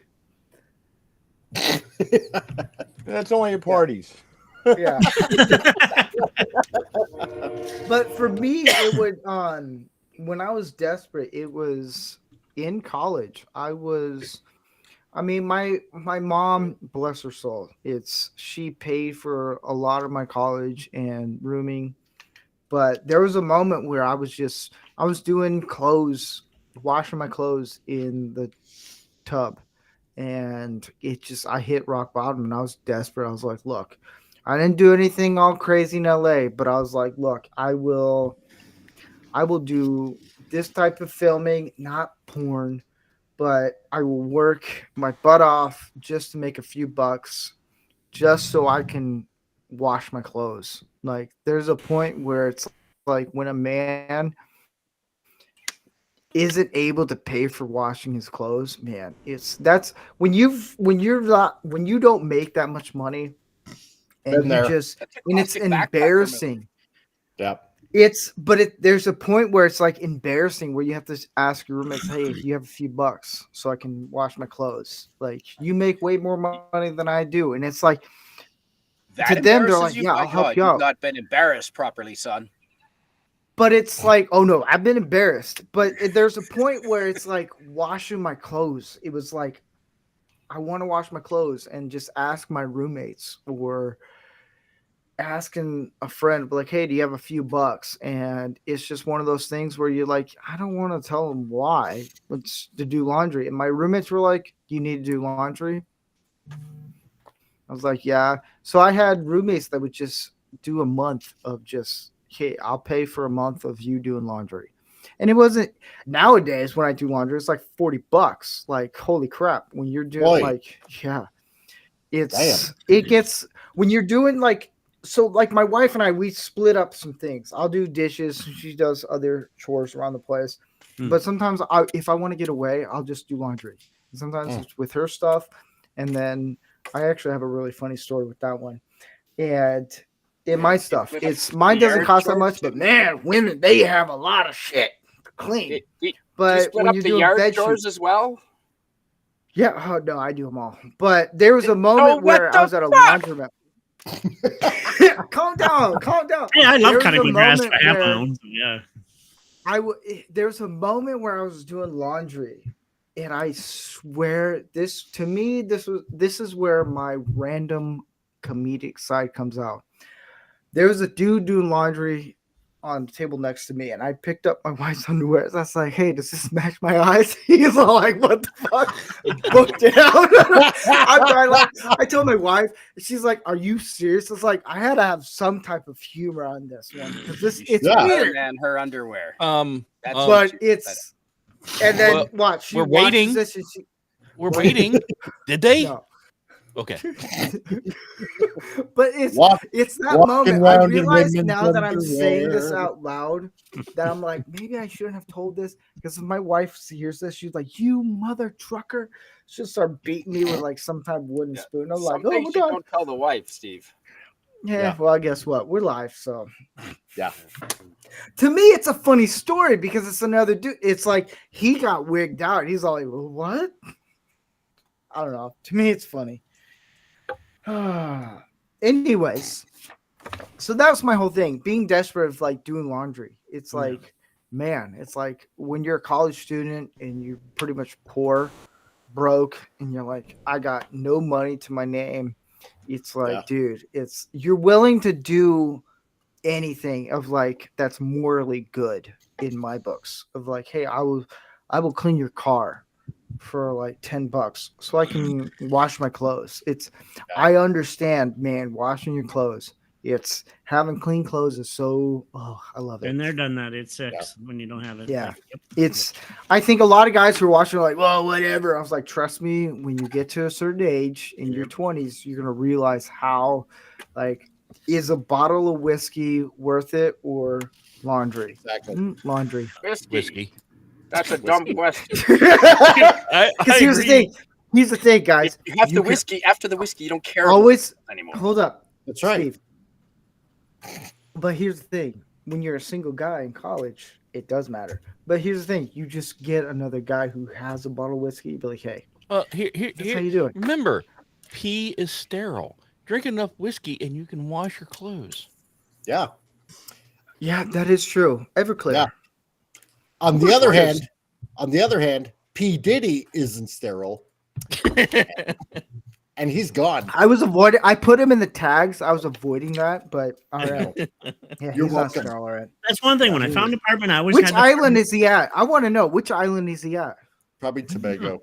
That's only at parties. Yeah. But for me, it would, when I was desperate, it was in college. I mean, my mom, bless her soul, she paid for a lot of my college and rooming. But there was a moment where I was doing clothes, washing my clothes in the tub, and I hit rock bottom, and I was desperate. I was like, look, I didn't do anything all crazy in LA, but I was like, look, I will do this type of filming, not porn, but I will work my butt off just to make a few bucks, just so I can wash my clothes. Like, there's a point where it's like when a man isn't able to pay for washing his clothes, man, that's when you don't make that much money, and it's embarrassing. Yeah. There's a point where it's like embarrassing, where you have to ask your roommates, hey, do you have a few bucks so I can wash my clothes? Like, you make way more money than I do. And it's like, that to them, they're like, yeah, I'll help you out. You've not been embarrassed properly, son. But it's like, oh no, I've been embarrassed. But there's a point where it's like washing my clothes. It was like, I want to wash my clothes and just ask my roommates, or asking a friend, like, hey, do you have a few bucks? And it's just one of those things where you're like, I don't want to tell them why. It's to do laundry. And my roommates were like, do you need to do laundry? I was like, yeah. So I had roommates that would just do a month of just, hey, I'll pay for a month of you doing laundry. And it wasn't, nowadays when I do laundry, it's like $40. Like, holy crap. When you're doing it gets, when you're doing like, so like my wife and I, we split up some things. I'll do dishes. She does other chores around the place. But sometimes if I want to get away, I'll just do laundry. And sometimes it's with her stuff. And then I actually have a really funny story with that one. And in my stuff, mine doesn't cost that much, but man, women, they have a lot of shit to clean. But when you're doing bed chores as well? Yeah. Oh, no, I do them all. But there was a moment where I was at a laundromat. Calm down. Hey, I love cutting the grass for half my own. Yeah. There's a moment where I was doing laundry, and I swear this is where my random comedic side comes out. There was a dude doing laundry on the table next to me, and I picked up my wife's underwear. I was like, "Hey, does this match my eyes?" He's all like, "What the fuck?" Looked down. I'm trying, like, I told my wife, she's like, "Are you serious?" It's like I had to have some type of humor on this one because it's weird. Man, her underwear. That's But it's and then Well, watch. She we're watches waiting. This and she, We're waiting. Did they? no. Okay. But it's that walking moment. I around in realize women's now that I'm saying this underwear. out loud that I'm like, maybe I shouldn't have told this because if my wife hears this, she's like, "You mother trucker!" She'll start beating me with like some type of wooden spoon. I'm some like, "Oh things my you god!" don't tell the wife, Steve. Yeah. Well, guess what? We're live, so Yeah. to me, it's a funny story because it's another dude. It's like he got wigged out. He's all like, "Well, what?" I don't know. To me, it's funny. Anyways, so that was my whole thing. Being desperate of like doing laundry. It's like, man, it's like when you're a college student and you're pretty much poor, broke, and you're like, I got no money to my name. It's like, dude, you're willing to do anything of like that's morally good in my books. Of like, hey, I will clean your car for like $10 so I can wash my clothes. I understand, man, washing your clothes. It's having clean clothes is so I love it. And they're done that. It sucks when you don't have it. Yeah. Like, yep. It's I think a lot of guys who are watching are like, well, whatever. I was like, trust me, when you get to a certain age in your 20s, you're gonna realize how like is a bottle of whiskey worth it or laundry? Exactly. Laundry. Whiskey. That's a dumb question. Because here's the thing. Here's the thing, guys. You have the whiskey. After the whiskey, you don't care always anymore. Hold up. That's right. Steve. But here's the thing. When you're a single guy in college, it does matter. But here's the thing. You just get another guy who has a bottle of whiskey. Be like, hey, Here, how you doing? Remember, pee is sterile. Drink enough whiskey and you can wash your clothes. Yeah. Yeah, that is true. Everclear. Yeah. On the other hand, P. Diddy isn't sterile. And he's gone. I put him in the tags. I was avoiding that, but all right. Yeah, You're he's not welcome. sterile, all right. That's one thing. When I found an apartment, I always Which had to- island is he at? I want to know. Which island is he at? Probably Tobago.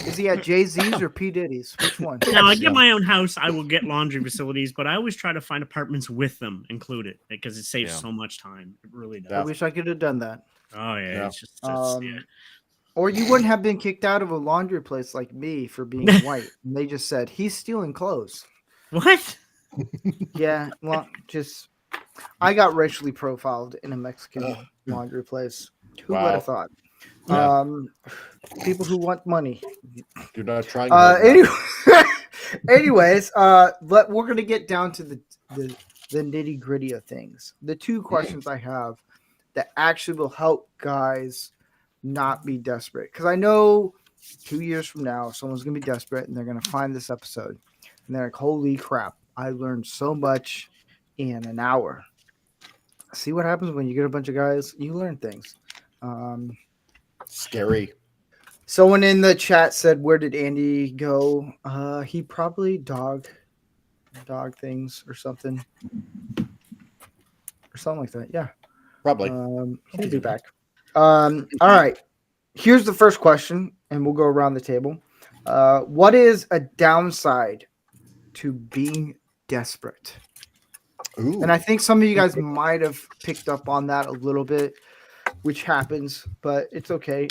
Is he at Jay-Z's or P. Diddy's? Which one? Now, I get my own house, I will get laundry facilities, but I always try to find apartments with them included because it saves so much time. It really does. I wish I could have done that. Oh yeah, Yeah. it's just Or you wouldn't have been kicked out of a laundry place like me for being white. And they just said he's stealing clothes. What? Yeah, well, I got racially profiled in a Mexican laundry place. Who would have thought? Yeah. People who want money. Do not try. Anyways, we're gonna get down to the nitty gritty of things. The two questions I have that actually will help guys not be desperate, because I know 2 years from now someone's gonna be desperate and they're gonna find this episode and they're like, "Holy crap! I learned so much in an hour." See what happens when you get a bunch of guys. You learn things. Scary. Someone in the chat said, "Where did Andy go?" He probably dog things or something like that. Yeah, Probably. he'll be back. All right. Here's the first question, and we'll go around the table. What is a downside to being desperate? Ooh. And I think some of you guys might have picked up on that a little bit, which happens, but it's okay.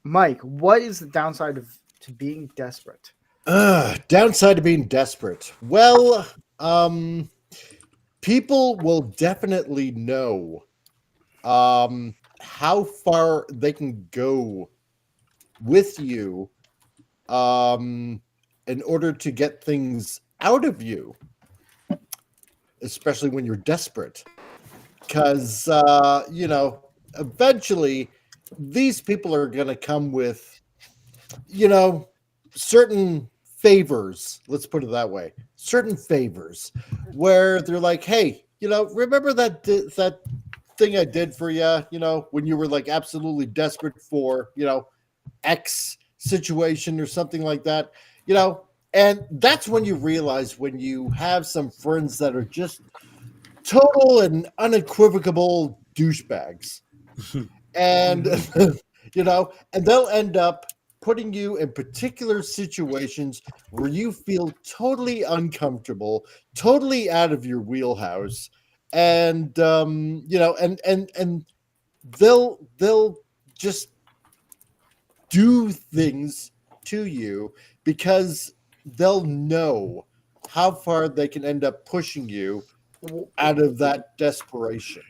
Mike, what is the downside to being desperate? Downside to being desperate. Well, people will definitely know how far they can go with you in order to get things out of you, especially when you're desperate. Because, eventually these people are going to come with, certain favors. Let's put it that way. Certain favors where they're like, hey, remember that thing I did for you, when you were like absolutely desperate for, X situation or something like that, and that's when you realize when you have some friends that are just total and unequivocal douchebags. And, and they'll end up putting you in particular situations where you feel totally uncomfortable, totally out of your wheelhouse. And, and they'll just do things to you because they'll know how far they can end up pushing you out of that desperation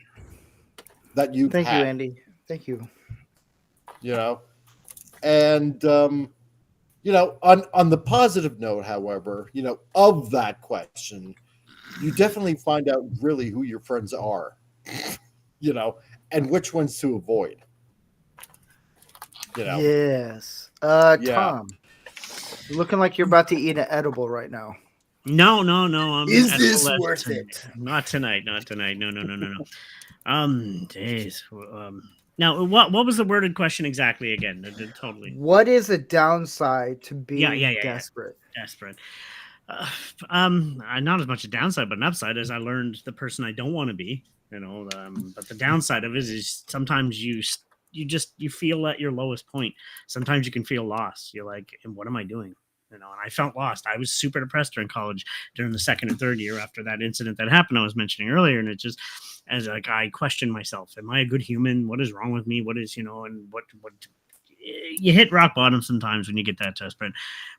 that you've Thank you, had. Andy. Thank you. And on the positive note, however, of that question, you definitely find out really who your friends are, and which ones to avoid. Yes. Yeah. Tom, looking like you're about to eat an edible right now. No. I'm Is at this the left worth tonight. it? Not tonight. No. Days. Now, what was the worded question exactly again? Totally. What is a downside to being desperate? Desperate. Not as much a downside, but an upside as I learned the person I don't want to be. But the downside of it is sometimes you feel at your lowest point. Sometimes you can feel lost. You're like, and what am I doing? And I felt lost. I was super depressed during college during the second and third year after that incident that happened I was mentioning earlier. And it just, as like, I questioned myself, am I a good human? What is wrong with me? What is, and what you hit rock bottom sometimes when you get that desperate.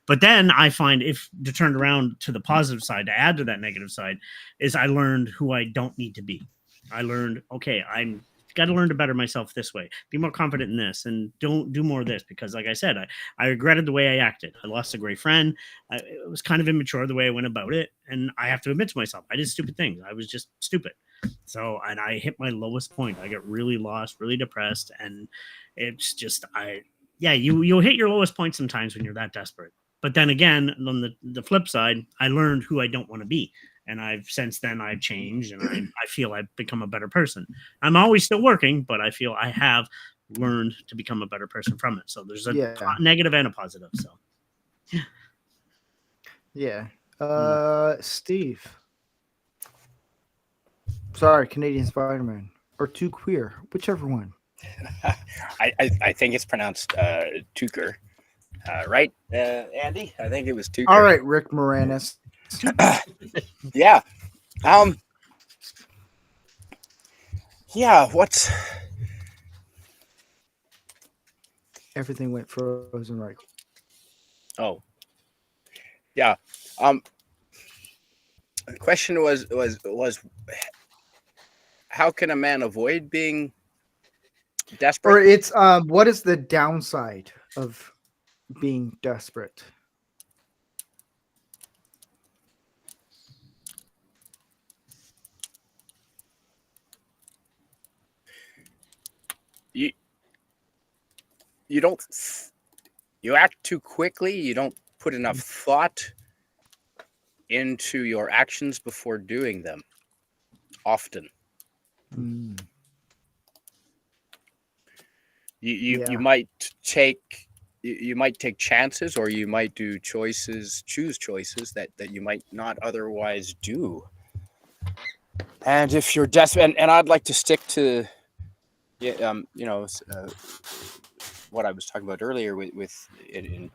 But then I find if to turn around to the positive side, to add to that negative side, is I learned who I don't need to be. I learned, okay, I'm got to learn to better myself this way, be more confident in this, and don't do more of this because, like I said, I regretted the way I acted. I lost a great friend. It was kind of immature the way I went about it, and I have to admit to myself, I did stupid things. I was just stupid. So, and I hit my lowest point. I got really lost, really depressed, and it's just you'll hit your lowest point sometimes when you're that desperate. But then again, on the flip side, I learned who I don't want to be. And I've changed, and I feel I've become a better person. I'm always still working, but I feel I have learned to become a better person from it. So there's a negative and a positive. So yeah. Steve. Sorry, Canadian Spider-Man or Too Queer, whichever one. I think it's pronounced Tuker, right, Andy? I think it was Tuker. All right, Rick Moranis. Yeah. What's everything went frozen right. Oh. Yeah. The question was how can a man avoid being desperate? Or it's what is the downside of being desperate? You act too quickly. You don't put enough thought into your actions before doing them. Often. You might take chances, or you might choose choices that you might not otherwise do. And if you're desperate, and I'd like to stick to what I was talking about earlier with it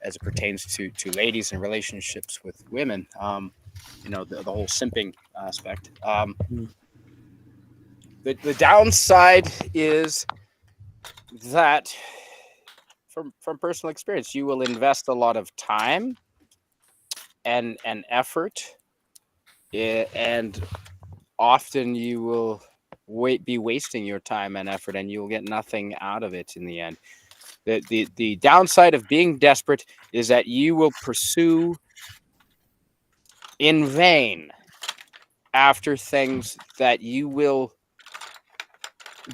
as it pertains to ladies and relationships with women, the whole simping aspect. The downside is that from personal experience, you will invest a lot of time and effort, and often you will be wasting your time and effort, and you'll get nothing out of it in the end. The downside of being desperate is that you will pursue in vain after things that you will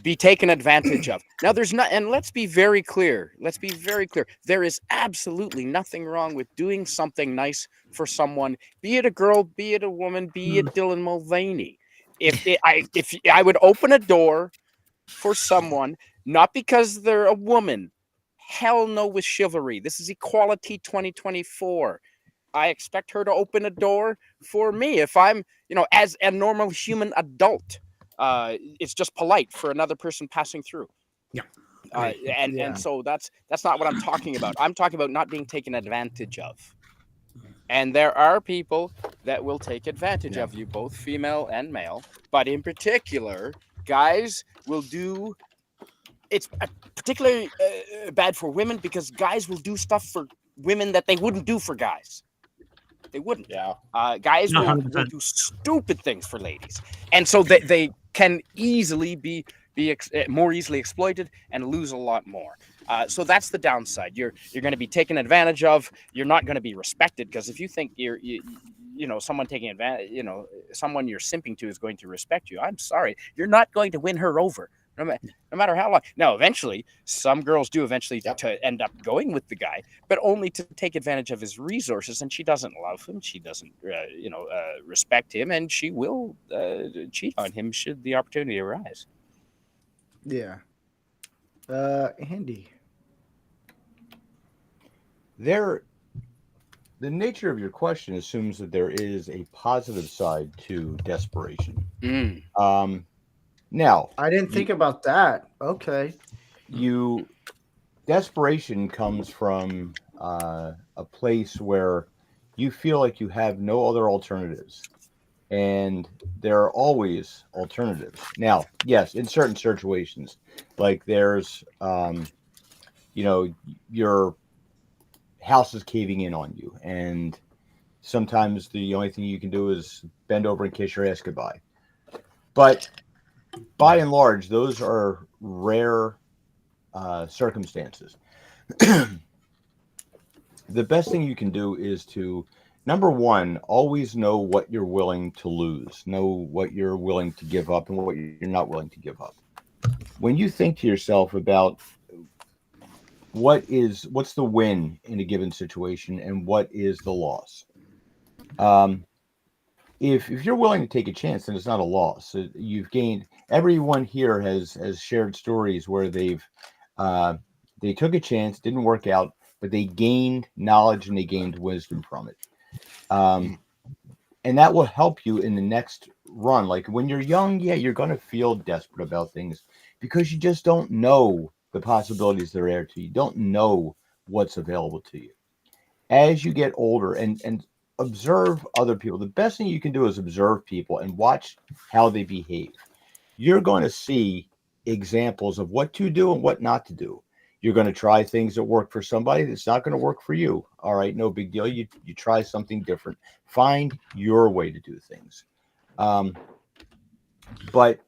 be taken advantage of. Now, let's be very clear. There is absolutely nothing wrong with doing something nice for someone, be it a girl, be it a woman, be it Dylan Mulvaney. If I would open a door for someone, not because they're a woman, hell no with chivalry. This is equality 2024. I expect her to open a door for me. If I'm, as a normal human adult, it's just polite for another person passing through. Yeah. And so that's not what I'm talking about. I'm talking about not being taken advantage of. And there are people that will take advantage of you, both female and male. But in particular, guys will do. It's particularly bad for women because guys will do stuff for women that they wouldn't do for guys. They wouldn't. Yeah. Guys No, will 100%. do stupid things for ladies, and so they can easily be more easily exploited and lose a lot more. So that's the downside. You're going to be taken advantage of. You're not going to be respected, because if you think someone taking advantage, someone you're simping to is going to respect you, I'm sorry, you're not going to win her over. No matter how long. Now, eventually, some girls do to end up going with the guy, but only to take advantage of his resources. And she doesn't love him. She doesn't, respect him, and she will cheat on him should the opportunity arise. Yeah. Andy. The nature of your question assumes that there is a positive side to desperation. Now, I didn't think about that. Okay. Desperation comes from a place where you feel like you have no other alternatives, and there are always alternatives. Now, yes, in certain situations, like there's, your house is caving in on you, and sometimes the only thing you can do is bend over and kiss your ass goodbye. But by and large, those are rare circumstances. The best thing you can do is to, number one, always know what you're willing to lose, know what you're willing to give up and what you're not willing to give up. When you think to yourself about what's the win in a given situation and what is the loss, if you're willing to take a chance, then it's not a loss. You've gained. Everyone here has shared stories where they took a chance, didn't work out, but they gained knowledge and they gained wisdom from it. And that will help you in the next run. Like when you're young, you're going to feel desperate about things because you just don't know the possibilities that are there to you. You don't know what's available to you. As you get older and observe other people, the best thing you can do is observe people and watch how they behave. You're going to see examples of what to do and what not to do. You're going to try things that work for somebody that's not going to work for you. All right, no big deal. You try something different. Find your way to do things. But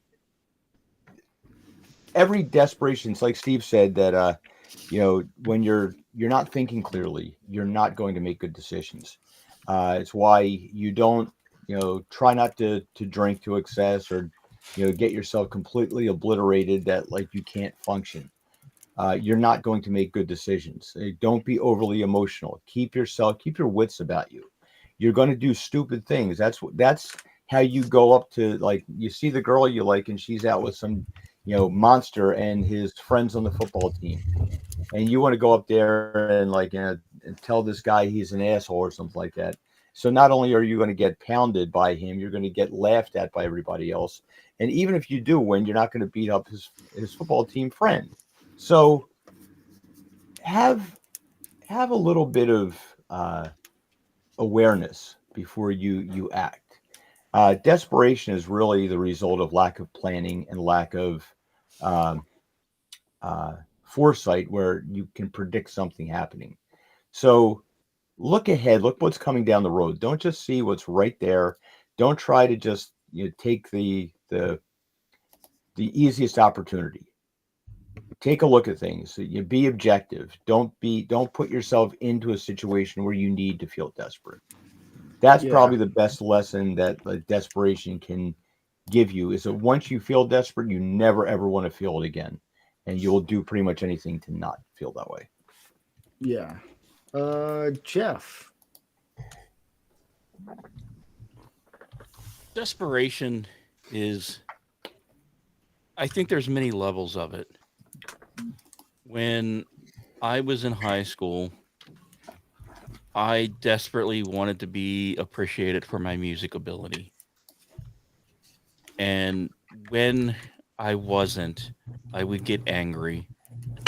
every desperation, it's like Steve said, that when you're not thinking clearly, you're not going to make good decisions. It's why you don't try not to drink to excess or get yourself completely obliterated that like you can't function. You're not going to make good decisions. Don't be overly emotional. Keep your wits about you. You're going to do stupid things. That's how you go up to, like, you see the girl you like and she's out with some monster and his friends on the football team, and you want to go up there and and tell this guy he's an asshole or something like that. So not only are you going to get pounded by him, you're going to get laughed at by everybody else. And even if you do win, you're not going to beat up his football team friend. So have a little bit of awareness before you act. Desperation is really the result of lack of planning and lack of foresight, where you can predict something happening. So look ahead, look what's coming down the road. Don't just see what's right there. Don't try to just take the easiest opportunity. Take a look at things. You be objective. Don't put yourself into a situation where you need to feel desperate. That's probably the best lesson that desperation can give you, is that once you feel desperate, you never ever want to feel it again, and you will do pretty much anything to not feel that way. Yeah. Jeff. Desperation is, I think there's many levels of it. When I was in high school, I desperately wanted to be appreciated for my music ability. And when I wasn't, I would get angry,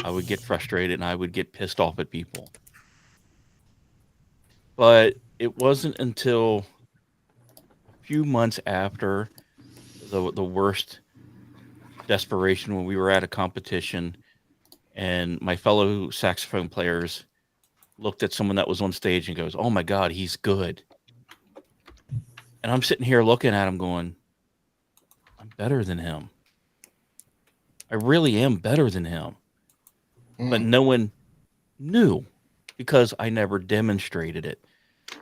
I would get frustrated, and I would get pissed off at people. But it wasn't until a few months after the worst desperation when we were at a competition and my fellow saxophone players looked at someone that was on stage and goes, "Oh my God, he's good." And I'm sitting here looking at him going, I'm better than him. I really am better than him. But no one knew because I never demonstrated it.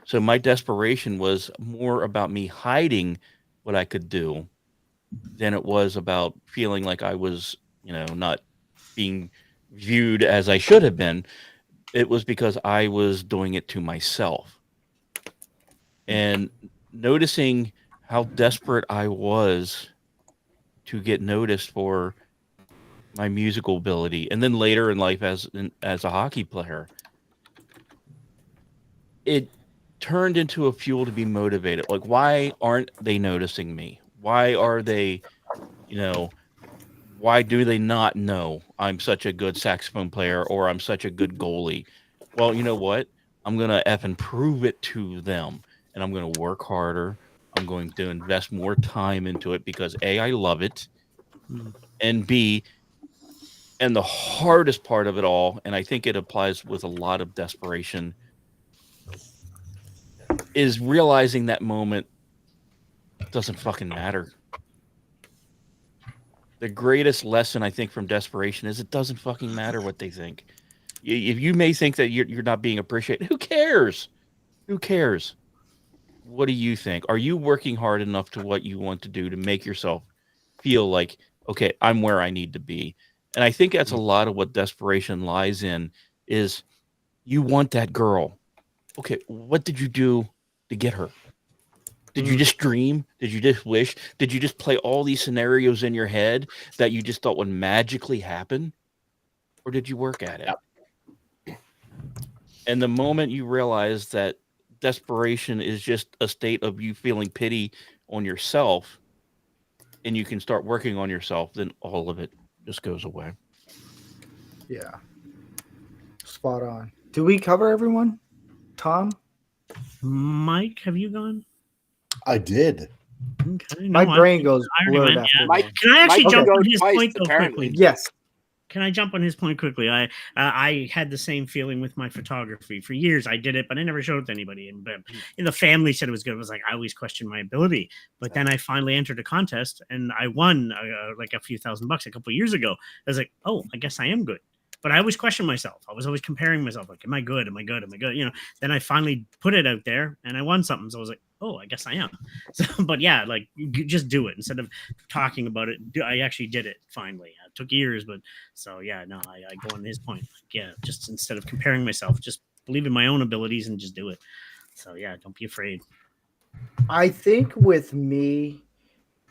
So my desperation was more about me hiding what I could do than it was about feeling like I was, not being viewed as I should have been. It was because I was doing it to myself. And noticing how desperate I was to get noticed for my musical ability, and then later in life as a hockey player, it turned into a fuel to be motivated. Like, why aren't they noticing me? Why are they, why do they not know I'm such a good saxophone player or I'm such a good goalie? Well, you know what? I'm gonna effing prove it to them, and I'm gonna work harder. I'm going to invest more time into it because A, I love it, and B, and the hardest part of it all, and I think it applies with a lot of desperation, is realizing that moment doesn't fucking matter. The greatest lesson I think from desperation is it doesn't fucking matter what they think. If you may think that you're not being appreciated, who cares? Who cares? What do you think? Are you working hard enough to what you want to do to make yourself feel like, okay, I'm where I need to be? And I think that's a lot of what desperation lies in is you want that girl. Okay, what did you do to get her? Did you just dream? Did you just wish? Did you just play all these scenarios in your head that you just thought would magically happen? Or did you work at it? Yep. And the moment you realize that desperation is just a state of you feeling pity on yourself and you can start working on yourself, then all of it just goes away. Yeah. Spot on. Do we cover everyone? Tom? Mike, have you gone? I did. Okay. My brain goes blurred after that. Mike, can I actually jump on his point though quickly? Yes. Can I jump on his point quickly? I had the same feeling with my photography. For years I did it, but I never showed it to anybody. And the family said it was good. It was like, I always questioned my ability. But then I finally entered a contest and I won like a few $1,000 a couple of years ago. I was like, oh, I guess I am good. But I always questioned myself. I was always comparing myself. Like, am I good? Am I good? Am I good? Then I finally put it out there and I won something. So I was like, oh, I guess I am. So, but yeah, like just do it instead of talking about it. I actually did it finally. It took years, but so yeah, no, I go on his point. Like, yeah, just instead of comparing myself, just believe in my own abilities and just do it. So yeah, don't be afraid. I think with me,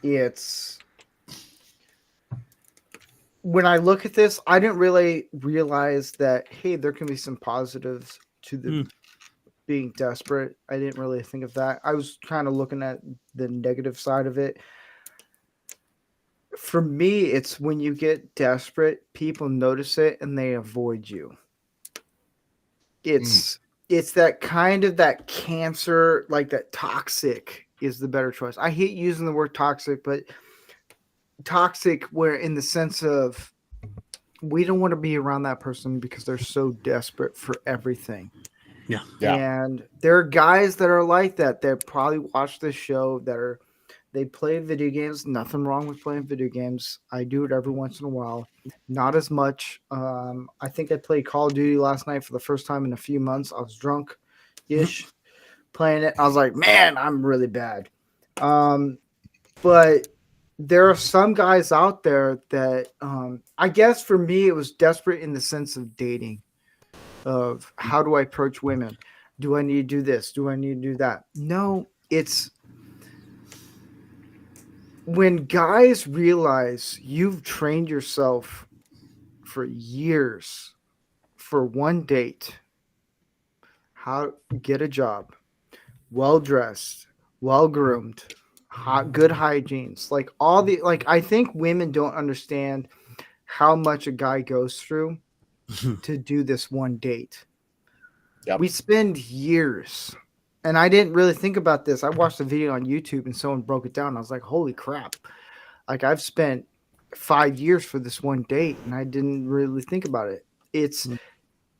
it's when I look at this, I didn't really realize that, hey, there can be some positives to the being desperate. I didn't really think of that. I was kind of looking at the negative side of it. For me, it's when you get desperate, people notice it and they avoid you. It's that kind of that cancer, like that toxic is the better choice. I hate using the word toxic, but toxic where in the sense of we don't want to be around that person because they're so desperate for everything. Yeah. And there are guys that are like that probably watch this show they play video games. Nothing wrong with playing video games. I do it every once in a while. Not as much. I think I played Call of Duty last night for the first time in a few months. I was drunk-ish playing it. I was like, man, I'm really bad. But there are some guys out there that I guess for me it was desperate in the sense of dating, of how do I approach women? Do I need to do this? Do I need to do that? No, it's when guys realize you've trained yourself for years for one date. how get a job, well dressed, well groomed, good hygienes, like all the like. I think women don't understand how much a guy goes through to do this one date. Yep. We spend years, and I didn't really think about this. I watched a video on YouTube and someone broke it down. I was like, holy crap. Like I've spent 5 years for this one date and I didn't really think about it. It's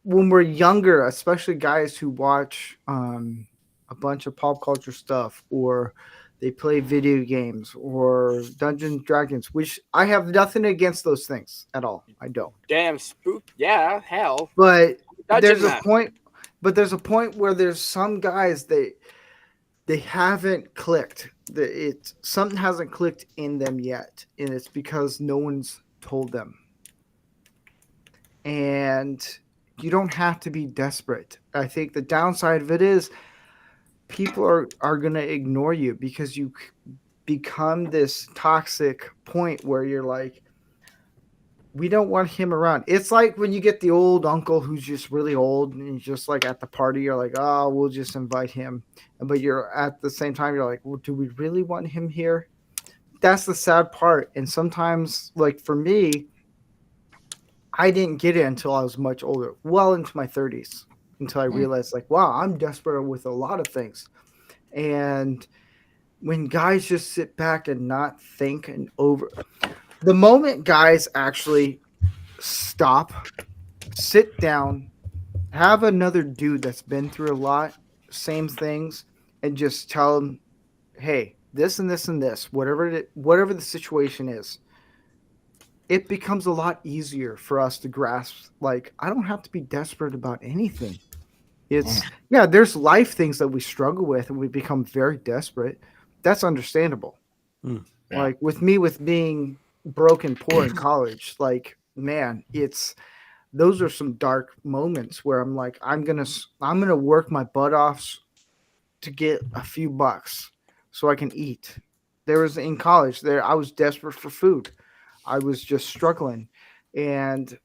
when we're younger, especially guys who watch a bunch of pop culture stuff or they play video games or Dungeons and Dragons, which I have nothing against those things at all. I don't. Damn spook. Yeah, hell. But Imagine there's a that. point. But there's a point where there's some guys they haven't clicked. Something hasn't clicked in them yet, and it's because no one's told them. And you don't have to be desperate. I think the downside of it is people are going to ignore you because you become this toxic point where you're like, we don't want him around. It's like when you get the old uncle who's just really old and he's just like at the party, you're like, oh, we'll just invite him. But you're at the same time, you're like, well, do we really want him here? That's the sad part. And sometimes, like for me, I didn't get it until I was much older, well into my 30s, until I realized like, wow, I'm desperate with a lot of things. And when guys just sit back and not think and over the moment guys actually stop, sit down, have another dude that's been through a lot, same things, and just tell them, hey, this and this and this, whatever the situation is, it becomes a lot easier for us to grasp. Like, I don't have to be desperate about anything. There's life things that we struggle with and we become very desperate. That's understandable. Yeah. Like with being broken poor in college, like, man, those are some dark moments where I'm like, I'm gonna work my butt off to get a few bucks so I can eat. In college I was desperate for food. I was just struggling. But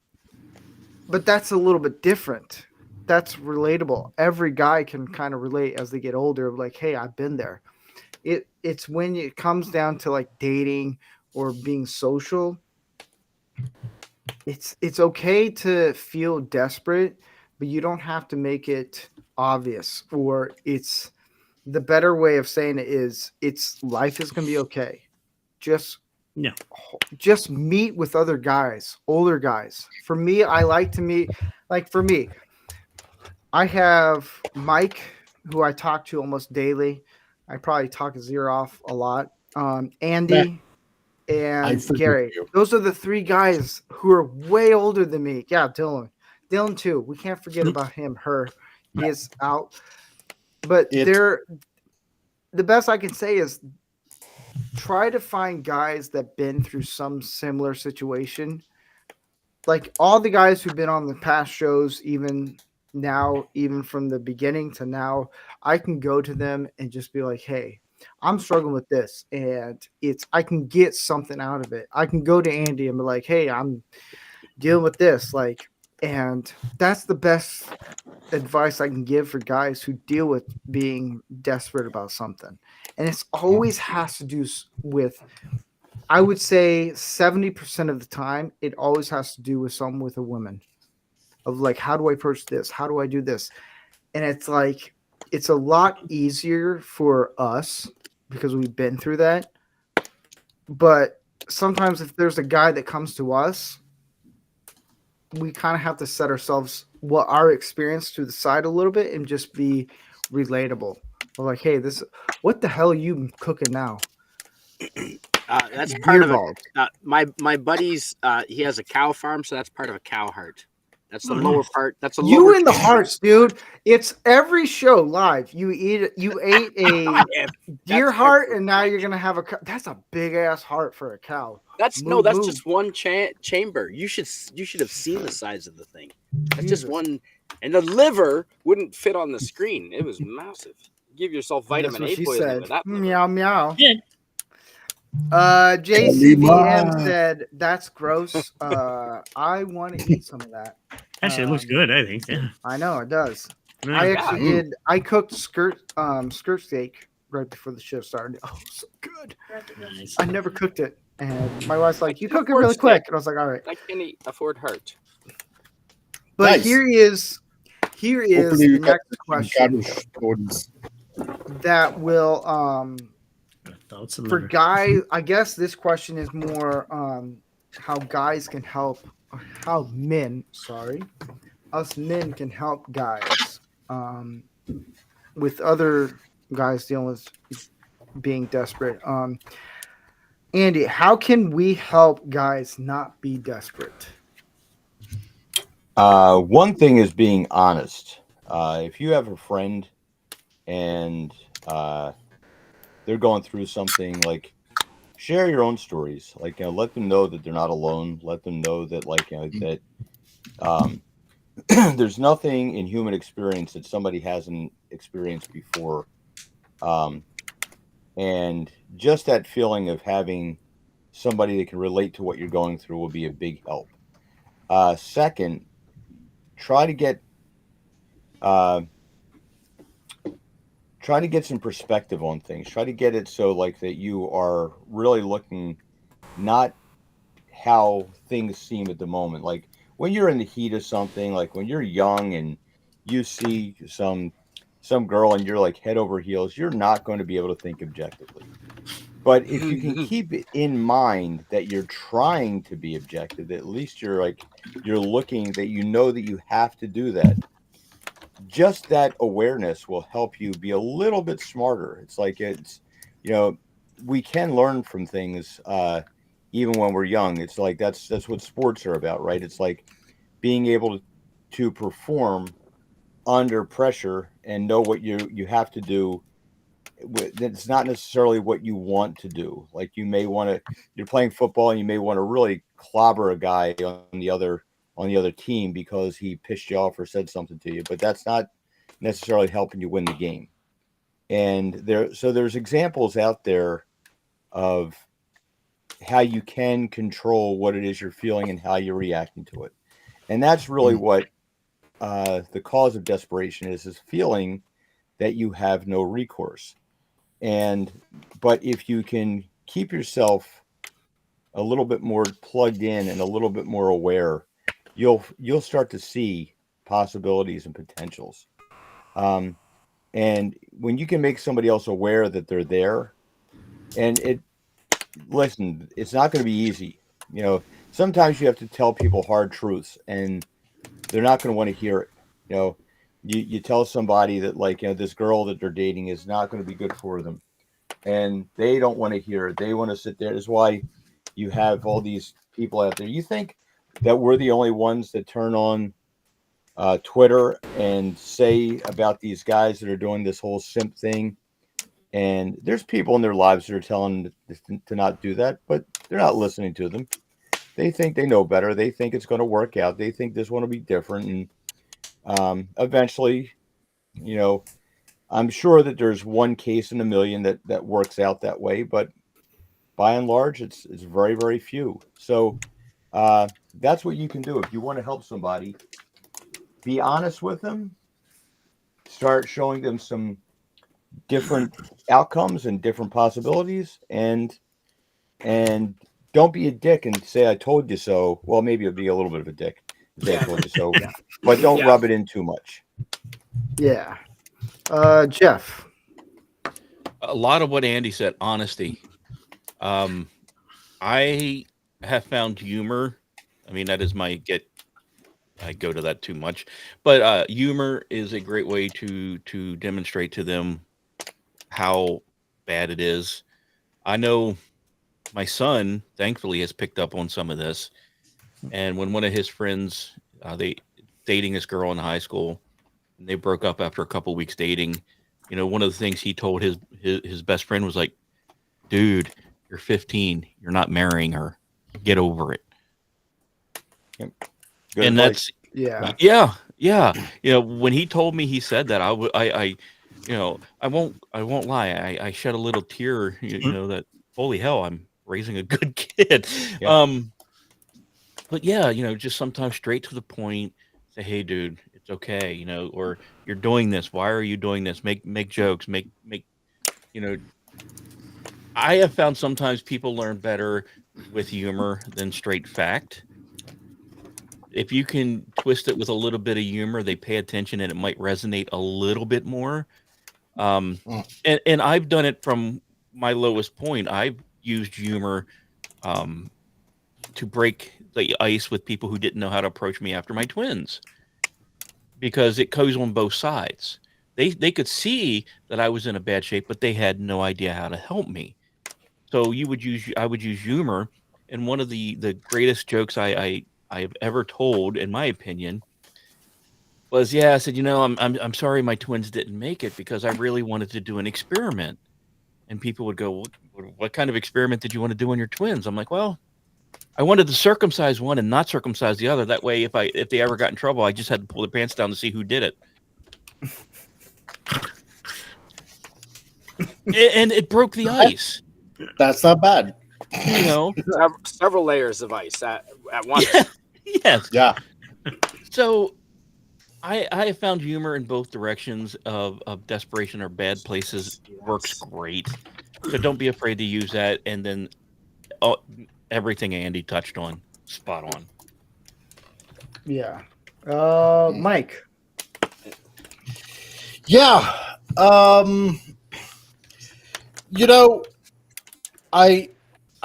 that's a little bit different. That's relatable. Every guy can kind of relate as they get older, like, hey, I've been there. It's when it comes down to like dating or being social, it's okay to feel desperate, but you don't have to make it obvious. Or it's the better way of saying it is life is going to be okay. Just meet with other guys, older guys. For me, I like to meet, like for me, I have Mike, who I talk to almost daily. I probably talk his ear off a lot. Andy and Gary. Those are the three guys who are way older than me. Yeah, Dylan too. We can't forget about him. He is out. But the best I can say is try to find guys that been through some similar situation. Like all the guys who've been on the past shows, even from the beginning to now, I can go to them and just be like, hey, I'm struggling with this, and I can get something out of it. I can go to Andy and be like, hey, I'm dealing with this, like, and that's the best advice I can give for guys who deal with being desperate about something. And it's always has to do with, I would say 70% of the time, it always has to do with something with a woman. Of like, how do I approach this? How do I do this? And it's like, it's a lot easier for us because we've been through that. But sometimes if there's a guy that comes to us, we kind of have to set ourselves, our experience to the side a little bit and just be relatable. We're like, hey, what the hell are you cooking now? That's part of it. My buddy's, he has a cow farm, so that's part of a cow heart. That's the lower part. That's a lower you in the hearts, dude. It's every show live. You ate a deer heart, and now you're gonna have that's a big ass heart for a cow. That's just one chamber. You should have seen the size of the thing. That's just one, and the liver wouldn't fit on the screen. It was massive. Give yourself vitamin A poisoning with that. Meow meow. Yeah. JCVM said that's gross. I want to eat some of that. Actually, it looks good, I think. Yeah. I know it does. I actually did. I cooked skirt steak right before the show started. Oh, so good. Nice. I never cooked it, and my wife's like, I "You can cook it afford really steak. quick," and I was like, "All right." I can afford heart. But Nice. here is Hopefully you the got next question towards that will Thoughts and for liver. guys. I guess this question is more how guys can help, or how men, us men can help guys with other guys dealing with being desperate. Andy, how can we help guys not be desperate? One thing is being honest. If you have a friend and they're going through something, like, share your own stories. Like, let them know that they're not alone. Let them know that, like, that there's nothing in human experience that somebody hasn't experienced before. And just that feeling of having somebody that can relate to what you're going through will be a big help. Second, try to get some perspective on things. Try to get it so, like, that you are really looking not how things seem at the moment. Like, when you're in the heat of something, like when you're young and you see some girl and you're like head over heels, you're not going to be able to think objectively. But if you can keep it in mind that you're trying to be objective, at least you're looking, that you know that you have to do that. Just that awareness will help you be a little bit smarter. It's like, we can learn from things even when we're young. It's like that's what sports are about, right? It's like being able to perform under pressure and know what you have to do. It's not necessarily what you want to do. Like, you're playing football and you may want to really clobber a guy on the other team because he pissed you off or said something to you, but that's not necessarily helping you win the game. And there's examples out there of how you can control what it is you're feeling and how you're reacting to it. And that's really what the cause of desperation is feeling that you have no recourse. But if you can keep yourself a little bit more plugged in and a little bit more aware, you'll start to see possibilities and potentials. And when you can make somebody else aware that they're there, and listen, it's not going to be easy. Sometimes you have to tell people hard truths, and they're not going to want to hear it. You tell somebody that, like, this girl that they're dating is not going to be good for them, and they don't want to hear it. They want to sit there. That's why you have all these people out there. You think that we're the only ones that turn on Twitter and say about these guys that are doing this whole simp thing? And there's people in their lives that are telling them to not do that, but they're not listening to them. They think they know better. They think it's going to work out. They think this one will be different. And eventually, I'm sure that there's one case in a million that works out that way, but by and large, it's very, very few. So that's what you can do. If you want to help somebody, be honest with them, start showing them some different outcomes and different possibilities, and don't be a dick and say, "I told you so." Well, maybe it'll be a little bit of a dick to say, "I told you so," but don't rub it in too much. Yeah. Jeff. A lot of what Andy said, honesty. I have found humor. I mean, that is I go to that too much, but humor is a great way to demonstrate to them how bad it is. I know my son, thankfully, has picked up on some of this. And when one of his friends, they dating this girl in high school, and they broke up after a couple weeks dating, one of the things he told his best friend was like, "Dude, you're 15. You're not marrying her. Get over it." Good And advice. that's Yeah. when he told me he said that, I won't lie. I shed a little tear, that holy hell, I'm raising a good kid. Yeah. But yeah, just sometimes straight to the point, say, "Hey, dude, It's okay, or you're doing this. Why are you doing this? Make jokes. Make you know. I have found sometimes people learn better with humor than straight fact. If you can twist it with a little bit of humor, they pay attention and it might resonate a little bit more. And I've done it from my lowest point. I've used humor to break the ice with people who didn't know how to approach me after my twins, because it goes on both sides. They could see that I was in a bad shape, but they had no idea how to help me. So I would use humor, and one of the greatest jokes I have ever told, in my opinion, was, I said, I'm sorry my twins didn't make it because I really wanted to do an experiment. And people would go, what kind of experiment did you want to do on your twins? I'm like, well, I wanted to circumcise one and not circumcise the other. That way, if they ever got in trouble, I just had to pull their pants down to see who did it. And it broke the ice. That's not bad. Several layers of ice at once. Yes. Yeah. So I have found humor in both directions of desperation or bad places works great. So don't be afraid to use that. And then everything Andy touched on, spot on. Yeah. Mike. Yeah. I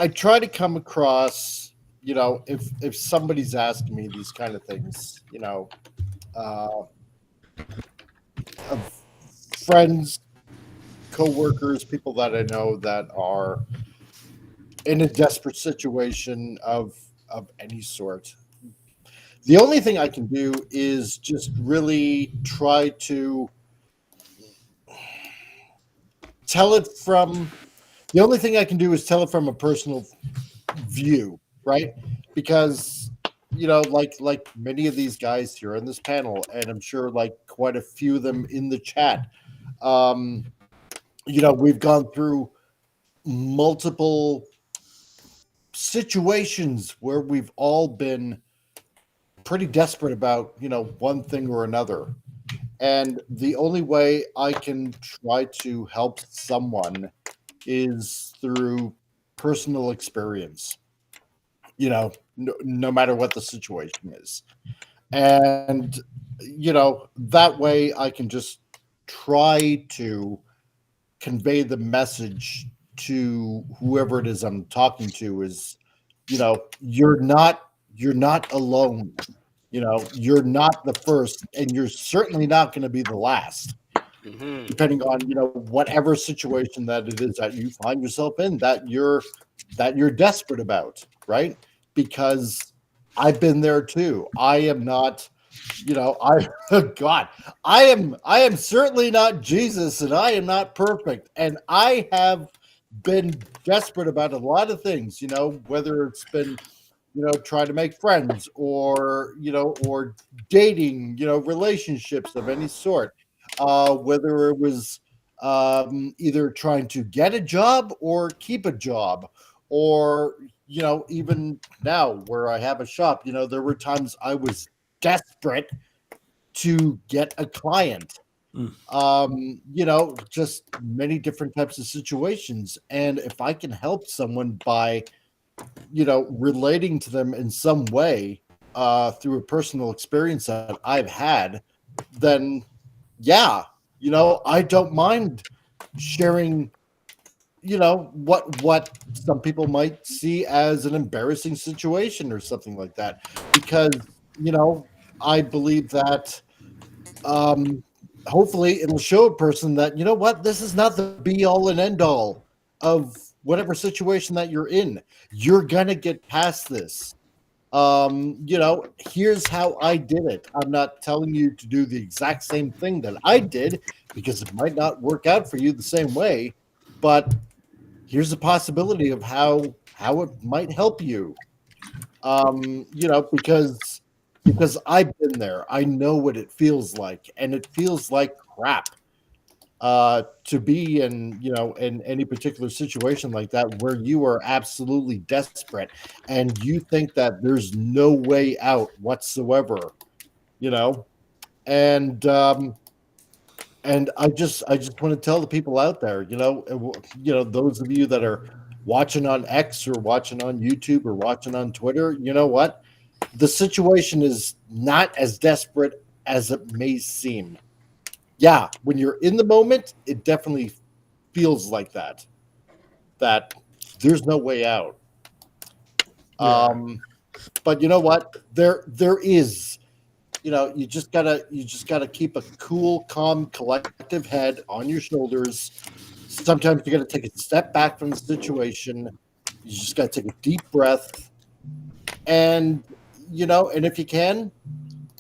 try to come across, if somebody's asking me these kind of things, of friends, co-workers, people that I know that are in a desperate situation of any sort. The only thing I can do is just really try to tell it from a personal view, right? Because like many of these guys here on this panel, and I'm sure like quite a few of them in the chat, we've gone through multiple situations where we've all been pretty desperate about one thing or another. And the only way I can try to help someone is through personal experience, no matter what the situation is. And, that way I can just try to convey the message to whoever it is I'm talking to is, you're not alone. You're not the first, and you're certainly not going to be the last. Mm-hmm. Depending on whatever situation that it is that you find yourself in, that you're desperate about, right? Because I've been there too. I am not, I am certainly not Jesus, and I am not perfect, and I have been desperate about a lot of things. Whether it's been try to make friends or dating, relationships of any sort, whether it was either trying to get a job or keep a job, or, even now where I have a shop, there were times I was desperate to get a client, just many different types of situations. And if I can help someone by relating to them in some way through a personal experience that I've had, then I don't mind sharing, what some people might see as an embarrassing situation or something like that, because I believe that hopefully it'll show a person that this is not the be all and end all of whatever situation that you're in. You're gonna get past this. Here's how I did it. I'm not telling you to do the exact same thing that I did, because it might not work out for you the same way, but here's a possibility of how it might help you. Because I've been there. I know what it feels like, and it feels like crap. To be in any particular situation like that, where you are absolutely desperate and you think that there's no way out whatsoever, And I just want to tell the people out there, those of you that are watching on X or watching on YouTube or watching on Twitter, you know what? The situation is not as desperate as it may seem. Yeah, when you're in the moment, it definitely feels like that. That there's no way out. Yeah. But you know what? There is. You just gotta keep a cool, calm, collective head on your shoulders. Sometimes you gotta take a step back from the situation. You just gotta take a deep breath, and and if you can,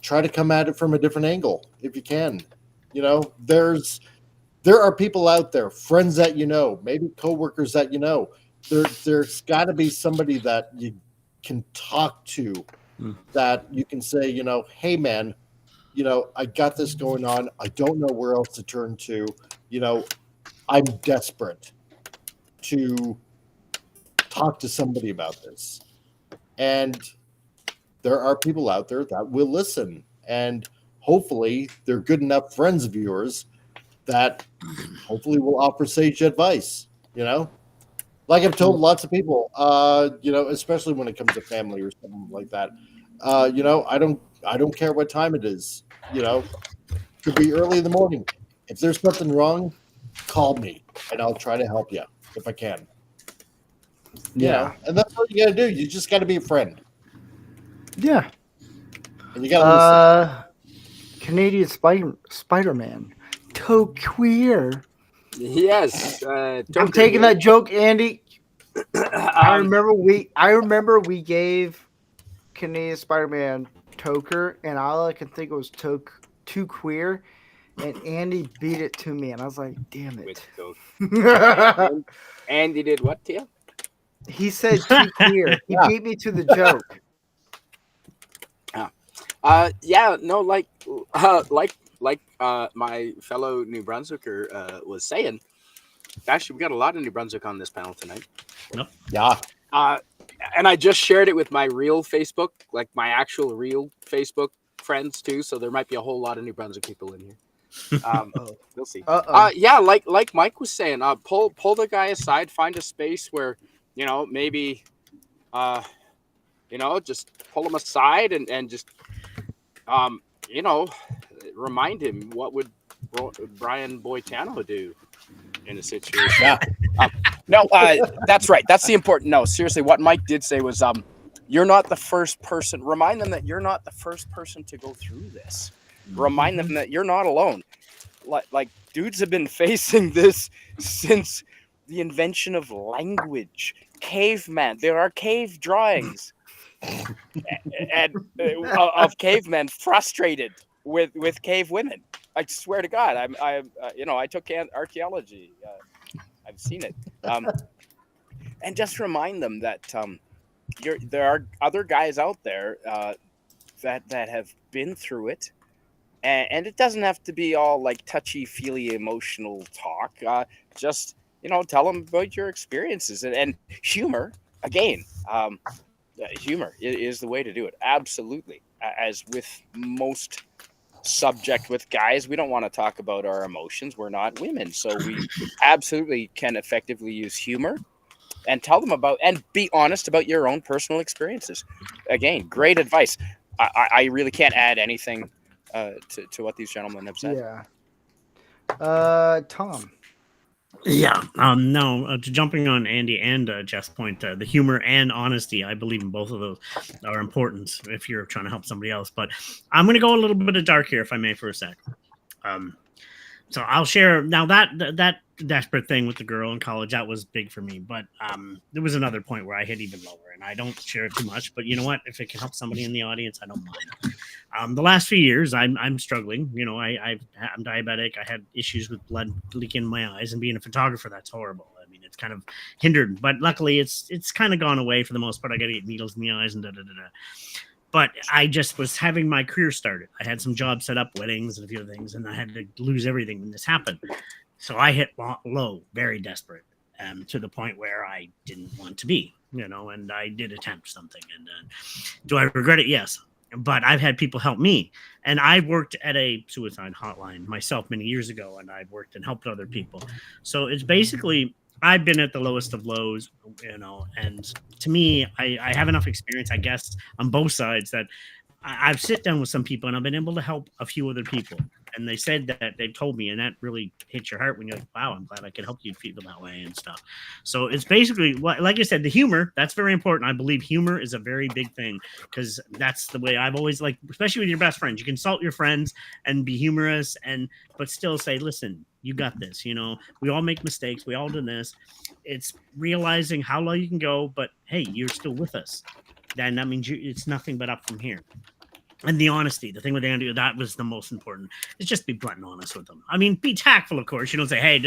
try to come at it from a different angle. If you can, there are people out there, friends that maybe coworkers that there's got to be somebody that you can talk to, that you can say, hey man, I got this going on. I don't know where else to turn to. I'm desperate to talk to somebody about this. And there are people out there that will listen. And hopefully they're good enough friends of yours that hopefully will offer sage advice, Like I've told lots of people, especially when it comes to family or something like that. I don't care what time it is. Could be early in the morning. If there's something wrong, call me and I'll try to help you if I can. And that's what you got to do. You just got to be a friend. Yeah. And you got to listen. Canadian Spider-Man. Toe queer. Yes. I'm taking that joke, Andy. I remember we gave Canadian Spider-Man Toker, and all I can think was too queer, and Andy beat it to me, and I was like, "Damn it!" Andy did what to you? He said too queer. He beat me to the joke. Like my fellow New Brunswicker was saying. Actually, we got a lot of New Brunswick on this panel tonight. Yep. Yeah. And I just shared it with my real Facebook, like my actual real Facebook friends too. So there might be a whole lot of New Brunswick people in here. We'll see. Yeah, like Mike was saying, pull the guy aside, find a space where maybe just pull him aside and just remind him what would Brian Boitano do in a situation. Yeah. No, that's right. That's the important. No, seriously, what Mike did say was, you're not the first person. Remind them that you're not the first person to go through this. Remind them that you're not alone. Like dudes have been facing this since the invention of language. Caveman. There are cave drawings and of cavemen frustrated with cave women. I swear to God, I took archaeology. I've seen it, and just remind them that there are other guys out there that have been through it, and it doesn't have to be all like touchy-feely emotional talk. Just tell them about your experiences and humor. Again, humor is the way to do it. Absolutely, as with most subject with guys, we don't want to talk about our emotions. We're not women, so we absolutely can effectively use humor and tell them about and be honest about your own personal experiences. Again, great advice. I really can't add anything to what these gentlemen have said. Yeah. Tom. Yeah. No. Jumping on Andy and Jeff's point, the humor and honesty, I believe in both of those are important if you're trying to help somebody else. But I'm going to go a little bit of dark here, if I may, for a sec. So I'll share now that desperate thing with the girl in college, that was big for me. But there was another point where I hit even lower, and I don't share it too much. But you know what? If it can help somebody in the audience, I don't mind. The last few years, I'm struggling. I'm diabetic. I had issues with blood leaking in my eyes, and being a photographer, that's horrible. I mean, it's kind of hindered, but luckily, it's kind of gone away for the most part. I got to get needles in the eyes and But I just was having my career started. I had some jobs set up, weddings and a few other things, and I had to lose everything when this happened. So I hit low, very desperate, to the point where I didn't want to be, and I did attempt something. And do I regret it? Yes. but I've had people help me. And I worked at a suicide hotline myself many years ago, and I've worked and helped other people. So it's basically, I've been at the lowest of lows, and to me, I have enough experience, I guess, on both sides that I've sit down with some people and I've been able to help a few other people. And they said that they've told me, and that really hits your heart when you're like, wow, I'm glad I could help you feel that way and stuff. So it's basically, like I said, the humor, that's very important. I believe humor is a very big thing because that's the way I've always like, especially with your best friends. You consult your friends and be humorous, but still say, listen, you got this. We all make mistakes. We all do this. It's realizing how low you can go, but hey, you're still with us. Then that means it's nothing but up from here. And the honesty, the thing with Andy, that was the most important. Is just be blunt and honest with them. I mean, be tactful, of course. You don't say, hey,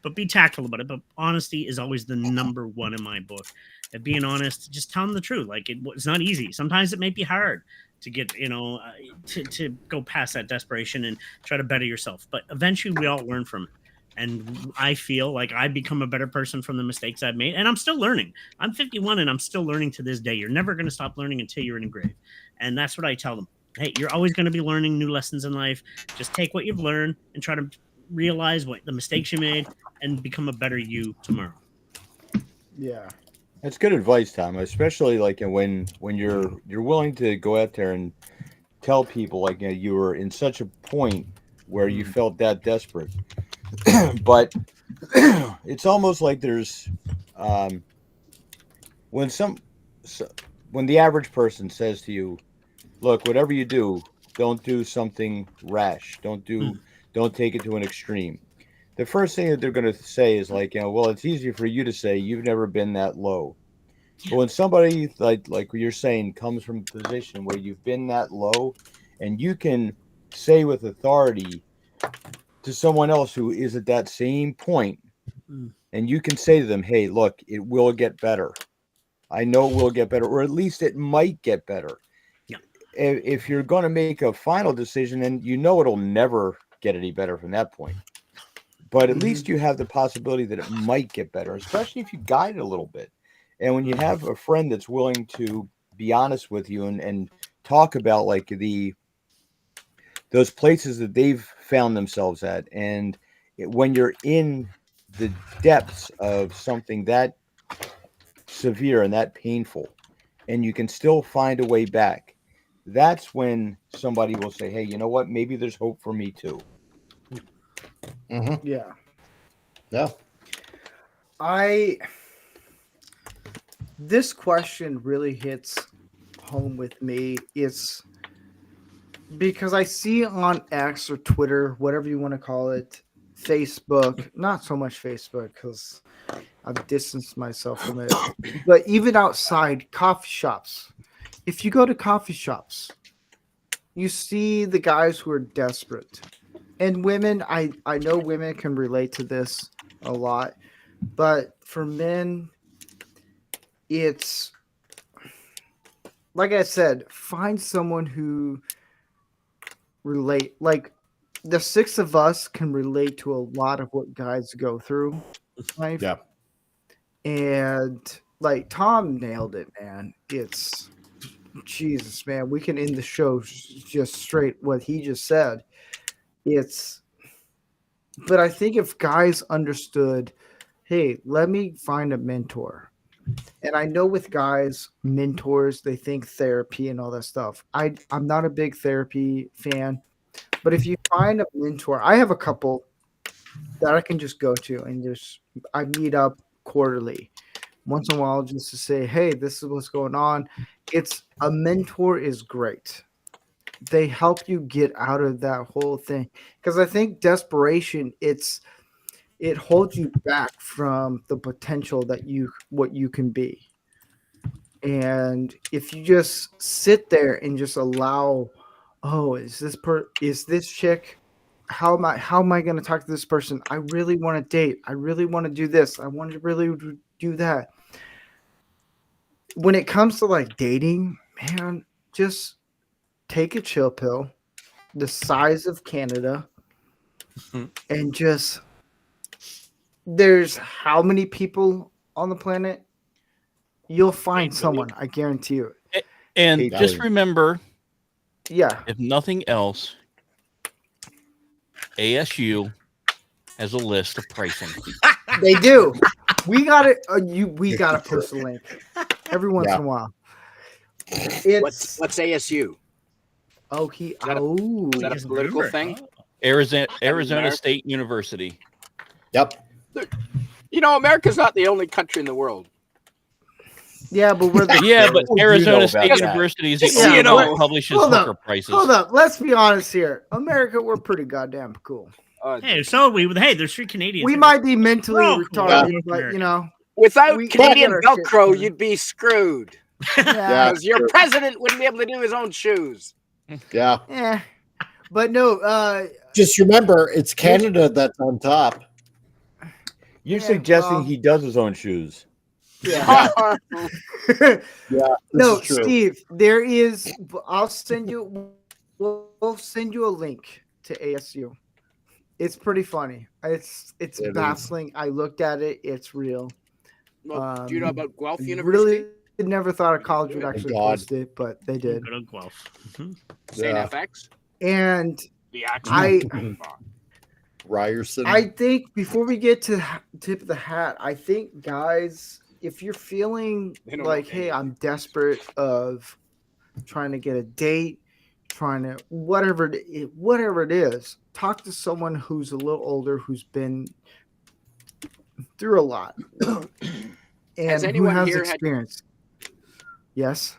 but be tactful about it. But honesty is always the number one in my book. And being honest, just tell them the truth. Like, it's not easy. Sometimes it may be hard to get, to go past that desperation and try to better yourself. But eventually we all learn from it. And I feel like I've become a better person from the mistakes I've made. And I'm still learning. I'm 51 and I'm still learning to this day. You're never going to stop learning until you're in a grave. And that's what I tell them. Hey, you're always going to be learning new lessons in life. Just take what you've learned and try to realize what the mistakes you made and become a better you tomorrow. Yeah. That's good advice, Tom, especially like when you're willing to go out there and tell people like you were in such a point where you felt that desperate. But it's almost like there's when the average person says to you, look, whatever you do, don't do something rash. Don't take it to an extreme. The first thing that they're going to say is like, well, it's easier for you to say you've never been that low. But when somebody like you're saying comes from a position where you've been that low, and you can say with authority to someone else who is at that same point, and you can say to them, hey, look, it will get better. I know it will get better, or at least it might get better. If you're going to make a final decision, then it'll never get any better from that point. But at least you have the possibility that it might get better, especially if you guide it a little bit. And when you have a friend that's willing to be honest with you and talk about like those places that they've found themselves at, and when you're in the depths of something that severe and that painful, and you can still find a way back, that's when somebody will say, hey, you know what? Maybe there's hope for me too. Mm-hmm. Yeah. Yeah. This question really hits home with me. It's because I see on X or Twitter, whatever you want to call it, Facebook, not so much Facebook because I've distanced myself from it, but even outside coffee shops. If you go to coffee shops, you see the guys who are desperate. And women, I know women can relate to this a lot, but for men, it's like I said, find someone who relate. Like the six of us can relate to a lot of what guys go through in life. Yeah. And like Tom nailed it, man. It's Jesus, man. We can end the show just straight what he just said. But I think if guys understood, hey, let me find a mentor. And I know with guys, mentors, they think therapy and all that stuff. I'm not a big therapy fan, but if you find a mentor, I have a couple that I can just go to and I meet up quarterly, once in a while, just to say, hey, this is what's going on. A mentor is great. They help you get out of that whole thing. Because I think desperation, it holds you back from the potential that what you can be. And if you just sit there and just allow, oh, is this chick? How am I going to talk to this person? I really want to date. I really want to do this. I want to really do that. When it comes to like dating, man, just take a chill pill the size of Canada and just there's how many people on the planet? You'll find someone, I guarantee you. And just remember, Yeah, If nothing else, ASU has a list of pricing. they do. We got it. We got to post a link every once Yeah. in a while. What's ASU? Oh, that a- oh, Is that a Just political remember. thing? Arizona America? State University. Yep. You know, America's not the only country in the world. yeah, but we're the Yeah, but You know Arizona about State that. University is the Just so only you one know. that publishes Hold up, hooker prices. Hold up. Let's be honest here. America, we're pretty goddamn cool. Hey, so we. Hey, there's 3 Canadians. We here. might be mentally We're all cool. retarded, Yeah. but you know, Without We- Canadian we got our shit Velcro, together. you'd be screwed. yeah, Because your president wouldn't be able to do his own shoes. Yeah. yeah. But no, Just remember, it's Canada that's on top. You're Yeah, suggesting well- he does his own shoes. yeah. Yeah. No, is true. Steve, there is. I'll send you. We'll send you a link to ASU. It's pretty funny. It's It is. baffling. I looked at it. It's real. Well, do you know about Guelph I University? really never thought a college would actually God. post it, but they did. Good old Guelph. Mhm. St. Yeah. FX? And The actual. I Ryerson. I think before we get to tip of the hat, I think guys, if you're feeling They don't like, know hey, anything. I'm desperate of trying to get a date, trying to whatever it is, talk to someone who's a little older, who's been through a lot, and Has who anyone has here had- experience. Yes,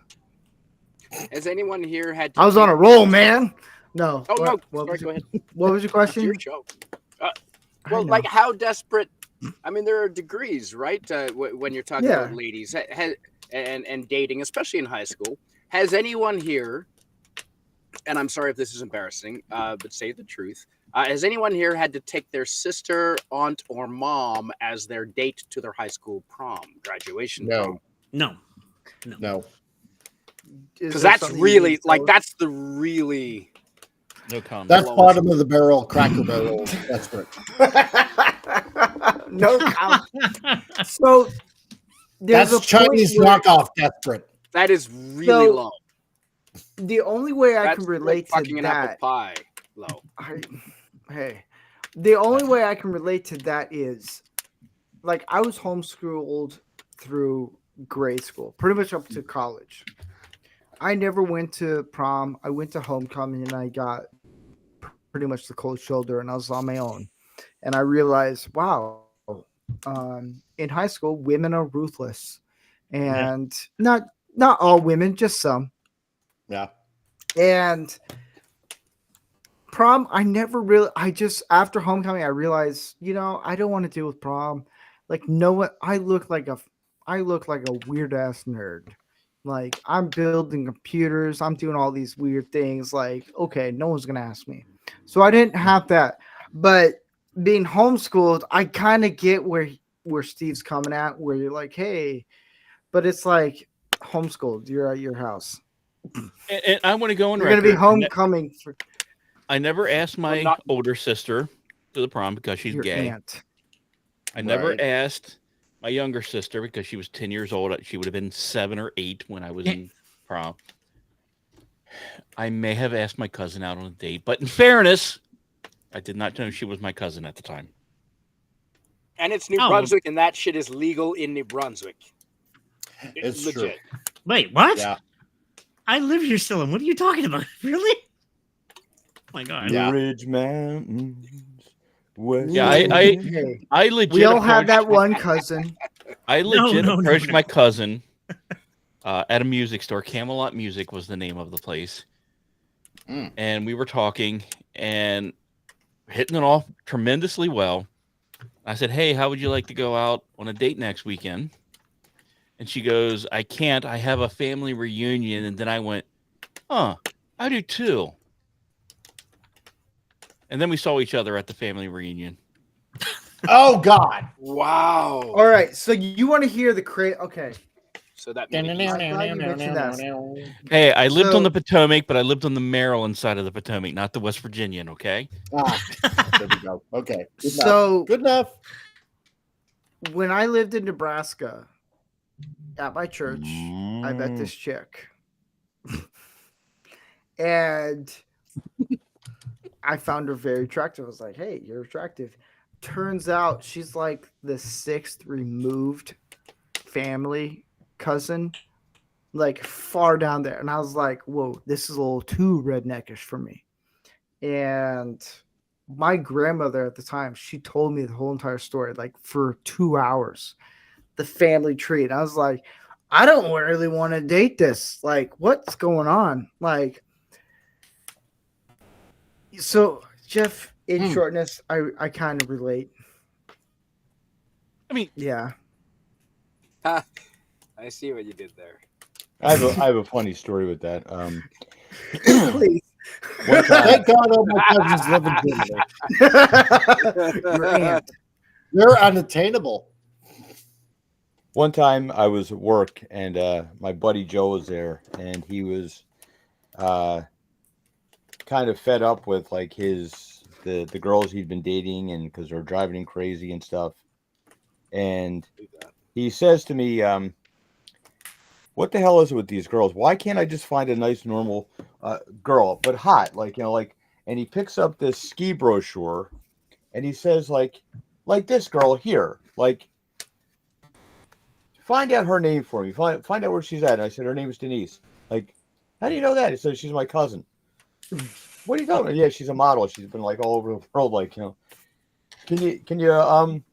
Has anyone here had to I was on a take- roll, man. No. Oh, no. What Sorry, was go your- ahead. What was your It's question? your show. I Well, know. like how desperate? I mean, there are degrees, right? When you're talking Yeah. about ladies and dating, especially in high school. Has anyone here? And I'm sorry if this is embarrassing, but say the truth. Has anyone here had to take their sister, aunt, or mom as their date to their high school prom, graduation? No. No. No. Is Because there that's something you really need to like tell us? that's the really. No comment. That's Lowest. bottom of the barrel, Cracker Barrel. Desperate. No comment. So there's That's a point Chinese where knockoff desperate. That is really So, low. the only way I That's can like relate to fucking an apple that. pie low. Hey, the only way I can relate to that is, like, I was homeschooled through grade school, pretty much up to college. I never went to prom. I went to homecoming, and I got pretty much the cold shoulder, and I was on my own. And I realized, wow, in high school, women are ruthless, and not all women, just some. Yeah. And prom, I just after homecoming, I realized, I don't want to deal with prom. Like, no one, I look like a weird ass nerd. Like, I'm building computers, I'm doing all these weird things. Like, okay, no one's gonna ask me. So I didn't have that. But being homeschooled, I kind of get where Steve's coming at, where you're like, hey, but it's like homeschooled. You're at your house. And I want to go on You're gonna be record. homecoming for I never asked my not- older sister to the prom because she's your gay. aunt. I never Right. asked my younger sister because she was 10 years old. She would have been 7 or 8 when I was in prom. I may have asked my cousin out on a date, but in fairness, I did not know she was my cousin at the time. And it's New Oh. Brunswick, and that shit is legal in New Brunswick. It's legit. true. Wait, what? Yeah. I live here still, and what are you talking about? Really? Oh my god. Yeah. Ridge Mountains. West Yeah, Hey, I legit. we all have approached- that one cousin. I legit no, approached no. my cousin at a music store. Camelot Music was the name of the place. Mm. And we were talking and hitting it off tremendously well. I said, hey, how would you like to go out on a date next weekend? And she goes, I can't. I have a family reunion. And then I went, I do too. And then we saw each other at the family reunion. Oh God. Wow. All right, so you want to hear the Okay, So that I'm glad you mentioned that. Hey, I lived So- on the Potomac, but I lived on the Maryland side of the Potomac, not the West Virginian, okay? There we go. Okay. Good enough. So Good enough. when I lived in Nebraska at my church, I met this chick. And I found her very attractive. I was like, hey, you're attractive. Turns out she's like the 6th removed family cousin, like far down there. And I was like, whoa, this is a little too redneckish for me. And my grandmother at the time, she told me the whole entire story, like for 2 hours, the family tree. And I was like, I don't really want to date this. Like, what's going on? Like, so Jeff, in shortness, I kind of relate. I mean, Yeah. I see what you did there. I have a funny story with that. Please. One time, Thank God all my cousins live in Germany. Your aunt. They're unattainable. one time I was at work and my buddy Joe was there, and he was kind of fed up with like the girls he'd been dating, and because they're driving him crazy and stuff. And he says to me, what the hell is it with these girls? Why can't I just find a nice normal girl, but hot, like, you know, like, and he picks up this ski brochure and he says like this girl here, like, find out her name for me, find out where she's at. And I said, her name is Denise. Like, how do you know that? He says, she's my cousin. What are you talking about? Yeah, she's a model. She's been like all over the world. Like, you know, can you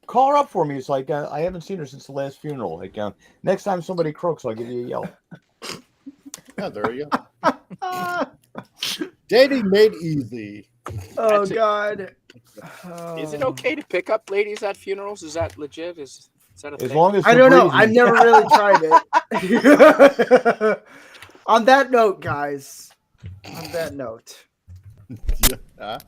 call her up for me? It's like, I haven't seen her since the last funeral. Like, next time somebody croaks, I'll give you a yell. Yeah, there you go. Dating made easy. Oh That's it. God. Is it okay to pick up ladies at funerals? Is that legit? Is that a As thing? long as I they're don't know. breathing. I've never really tried it. On that note, guys. On that note. Yeah.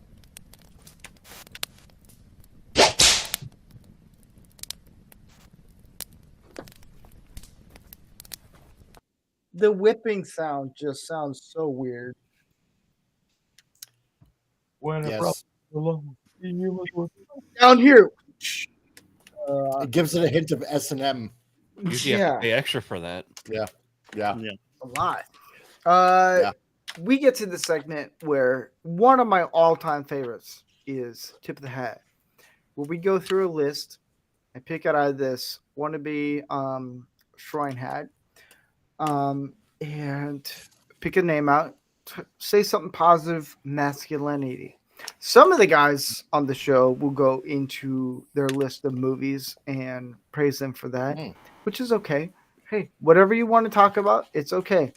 The whipping sound just sounds so weird. When Yes. Down here. It gives it a hint of S&M. usually you have to pay extra for that. Yeah. A lot. Yeah. We get to the segment where one of my all-time favorites is Tip of the Hat, where we go through a list and pick out of this wannabe shrine hat, and pick a name out, say something positive, masculinity. Some of the guys on the show will go into their list of movies and praise them for that, which is okay. Hey, whatever you want to talk about, it's okay.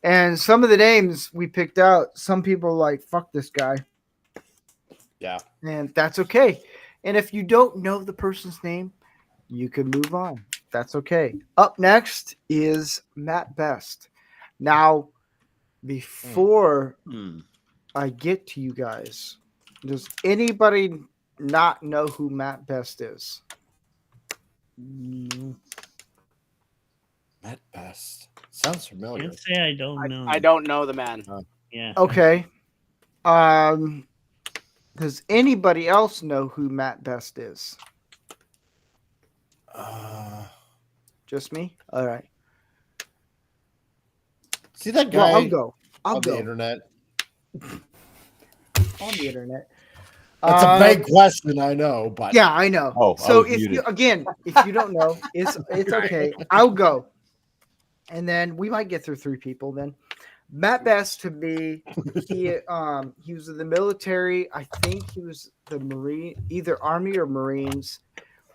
And some of the names we picked out, some people are like, fuck this guy. Yeah. And that's okay. And if you don't know the person's name, you can move on. That's okay. Up next is Matt Best. Now, before I get to you guys, does anybody not know who Matt Best is? Matt Best. Sounds familiar. Can't say I don't know. I don't know the man. Yeah. Okay. Does anybody else know who Matt Best is? Just me? All right. See that guy Well, I'll go. I'll on go. the internet? On the internet. That's a big question, I know, but Yeah, I know. Oh, I so was if muted. you if you don't know, it's okay. I'll go. And then we might get through 3 people then. Matt Best, to me, he was in the military. I think he was the Marine, either Army or Marines.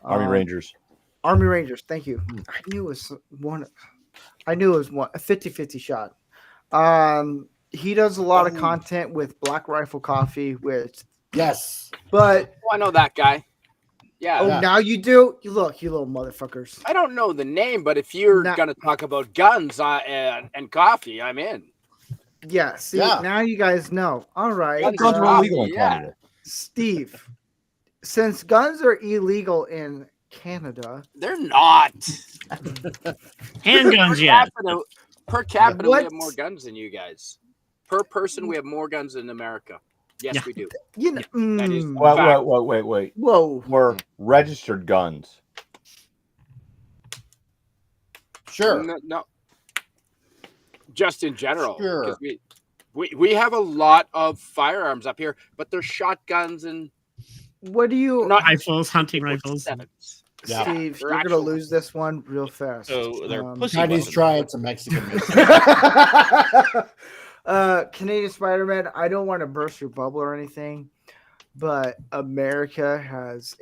Army Rangers. Army Rangers. Thank you. I knew it was one. A 50-50 shot. He does a lot of content with Black Rifle Coffee, which yes. but Oh, I know that guy. Yeah. now you do. You look, you little motherfuckers. I don't know the name, but if you're going to talk about guns and coffee, I'm in. Yeah, see, Yeah. now you guys know. All right. Guns are illegal in Canada. Steve, since guns are illegal in Canada, They're not. Handguns, yeah. Per capita, we What? have more guns than you guys. Per person, we have more guns in America. Yes, Yeah. we do. you know. That is Wait. Whoa. We're registered guns. Sure. No. Just in general. Sure. 'cause We have a lot of firearms up here, but they're shotguns and What do you, not Rifles, hunting rifles. sevens. Yeah. Steve? they're You're actual- gonna lose this one real fast. So they're pussy Chinese weapons. try, it's a Mexican miss. Canadian Spider-Man. I don't want to burst your bubble or anything, but America has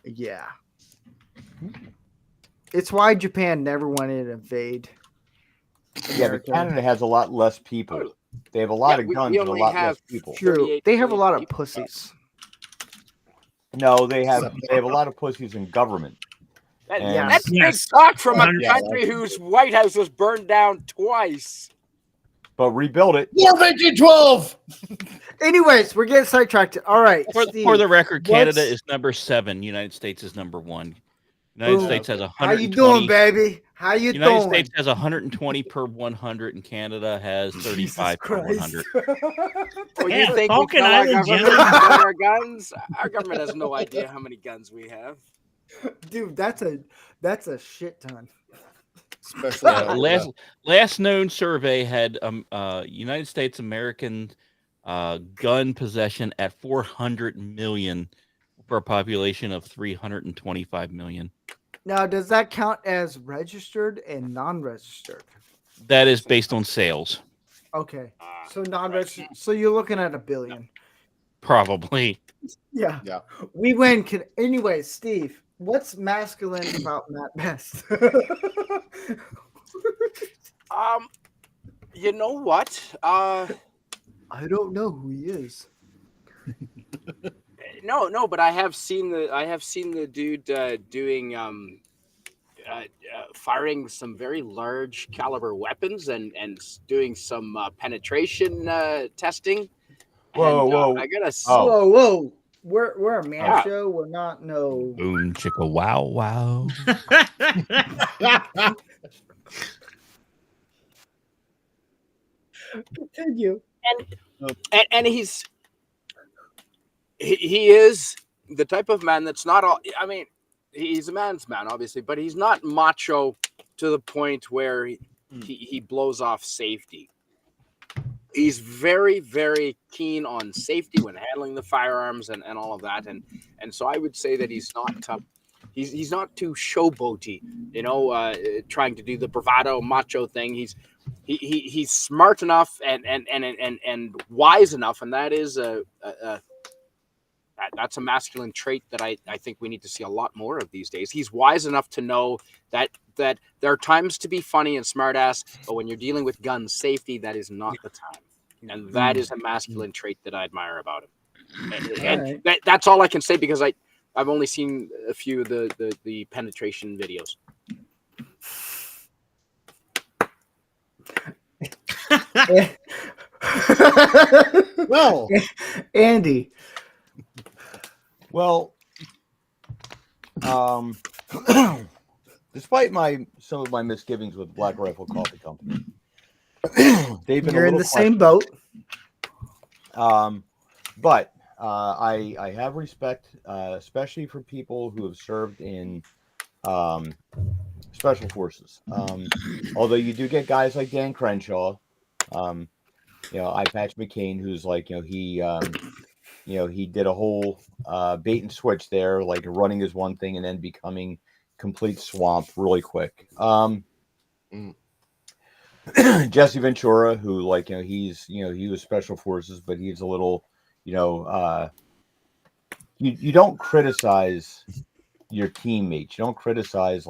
yeah. It's why Japan never wanted to invade. Yeah, but America. Canada has a lot less people. They have a lot Yeah, of we guns and a only lot have less people. True. 38 They have a million lot of people. pussies. No, they have a lot of pussies in government. And- That's Yes. big talk from a 100%. country whose White House was burned down twice. But rebuild it. War 1912. Anyways, we're getting sidetracked. All right. For Steve, the record, Canada what's- is number 7. United States is number 1. United Boom. States has How you 120. doing, baby? How you United doing? States has 120 per 100, and Canada has 35 per 100. Well, Yeah, you think we Falcon tell our Island, government Jim. about our guns? Our government has no idea how many guns we have. Dude, that's a shit ton. Especially Last known survey had United States American gun possession at 400 million for a population of 325 million. Now, does that count as registered and non-registered? That is based on sales, Okay. So non-registered. So you're looking at 1 billion. probably. Yeah. Yeah. We win. Anyways, Steve, what's masculine about Matt Best? You know what? I don't know who he is. No, but I have seen the dude doing firing some very large caliber weapons and doing some penetration testing. Whoa, And, whoa. I gotta. Oh. Whoa. We're a man Yeah. show. We're not no. Boom, chicka, wow, wow. Continue. And he is the type of man that's not all. I mean, he's a man's man, obviously, but he's not macho to the point where he blows off safety. He's very, very keen on safety when handling the firearms and all of that, and so I would say that he's not he's not too showboaty, trying to do the bravado macho thing. He's smart enough and wise enough, and that is that's a masculine trait that I think we need to see a lot more of these days. He's wise enough to know that there are times to be funny and smartass, but when you're dealing with gun safety, that is not the time. And that is a masculine trait that I admire about him. And that's all I can say because I've only seen a few of the penetration videos. Well, Andy. Well, despite some of my misgivings with Black Rifle Coffee Company, they've been You're in a the little same boat. But I have respect, especially for people who have served in special forces. Although you do get guys like Dan Crenshaw, I Patch McCain, who's like, he did a whole bait and switch there, like running is one thing and then becoming complete swamp really quick. Jesse Ventura, who he was special forces, but he's a little, you don't criticize your teammates. You don't criticize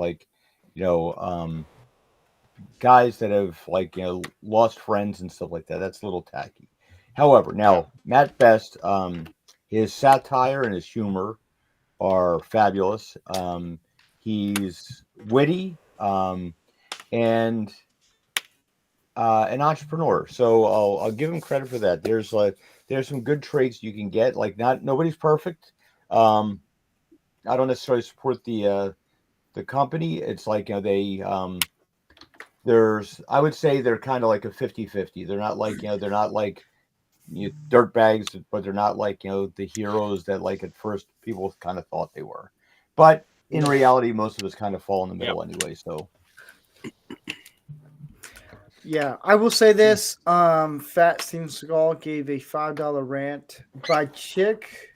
guys that have lost friends and stuff like that. That's a little tacky. However, now Matt Best, his satire and his humor are fabulous. He's witty and an entrepreneur, so I'll give him credit for that. There's some good traits you can get. Nobody's perfect. I don't necessarily support the company. It's I would say they're kind of like a 50-50. They're not they're not like dirt bags, but they're not the heroes that at first people kind of thought they were. But in reality, most of us kind of fall in the middle anyway. So Yeah, I will say this. Fat Steven Seagal gave a $5 rant. By chick,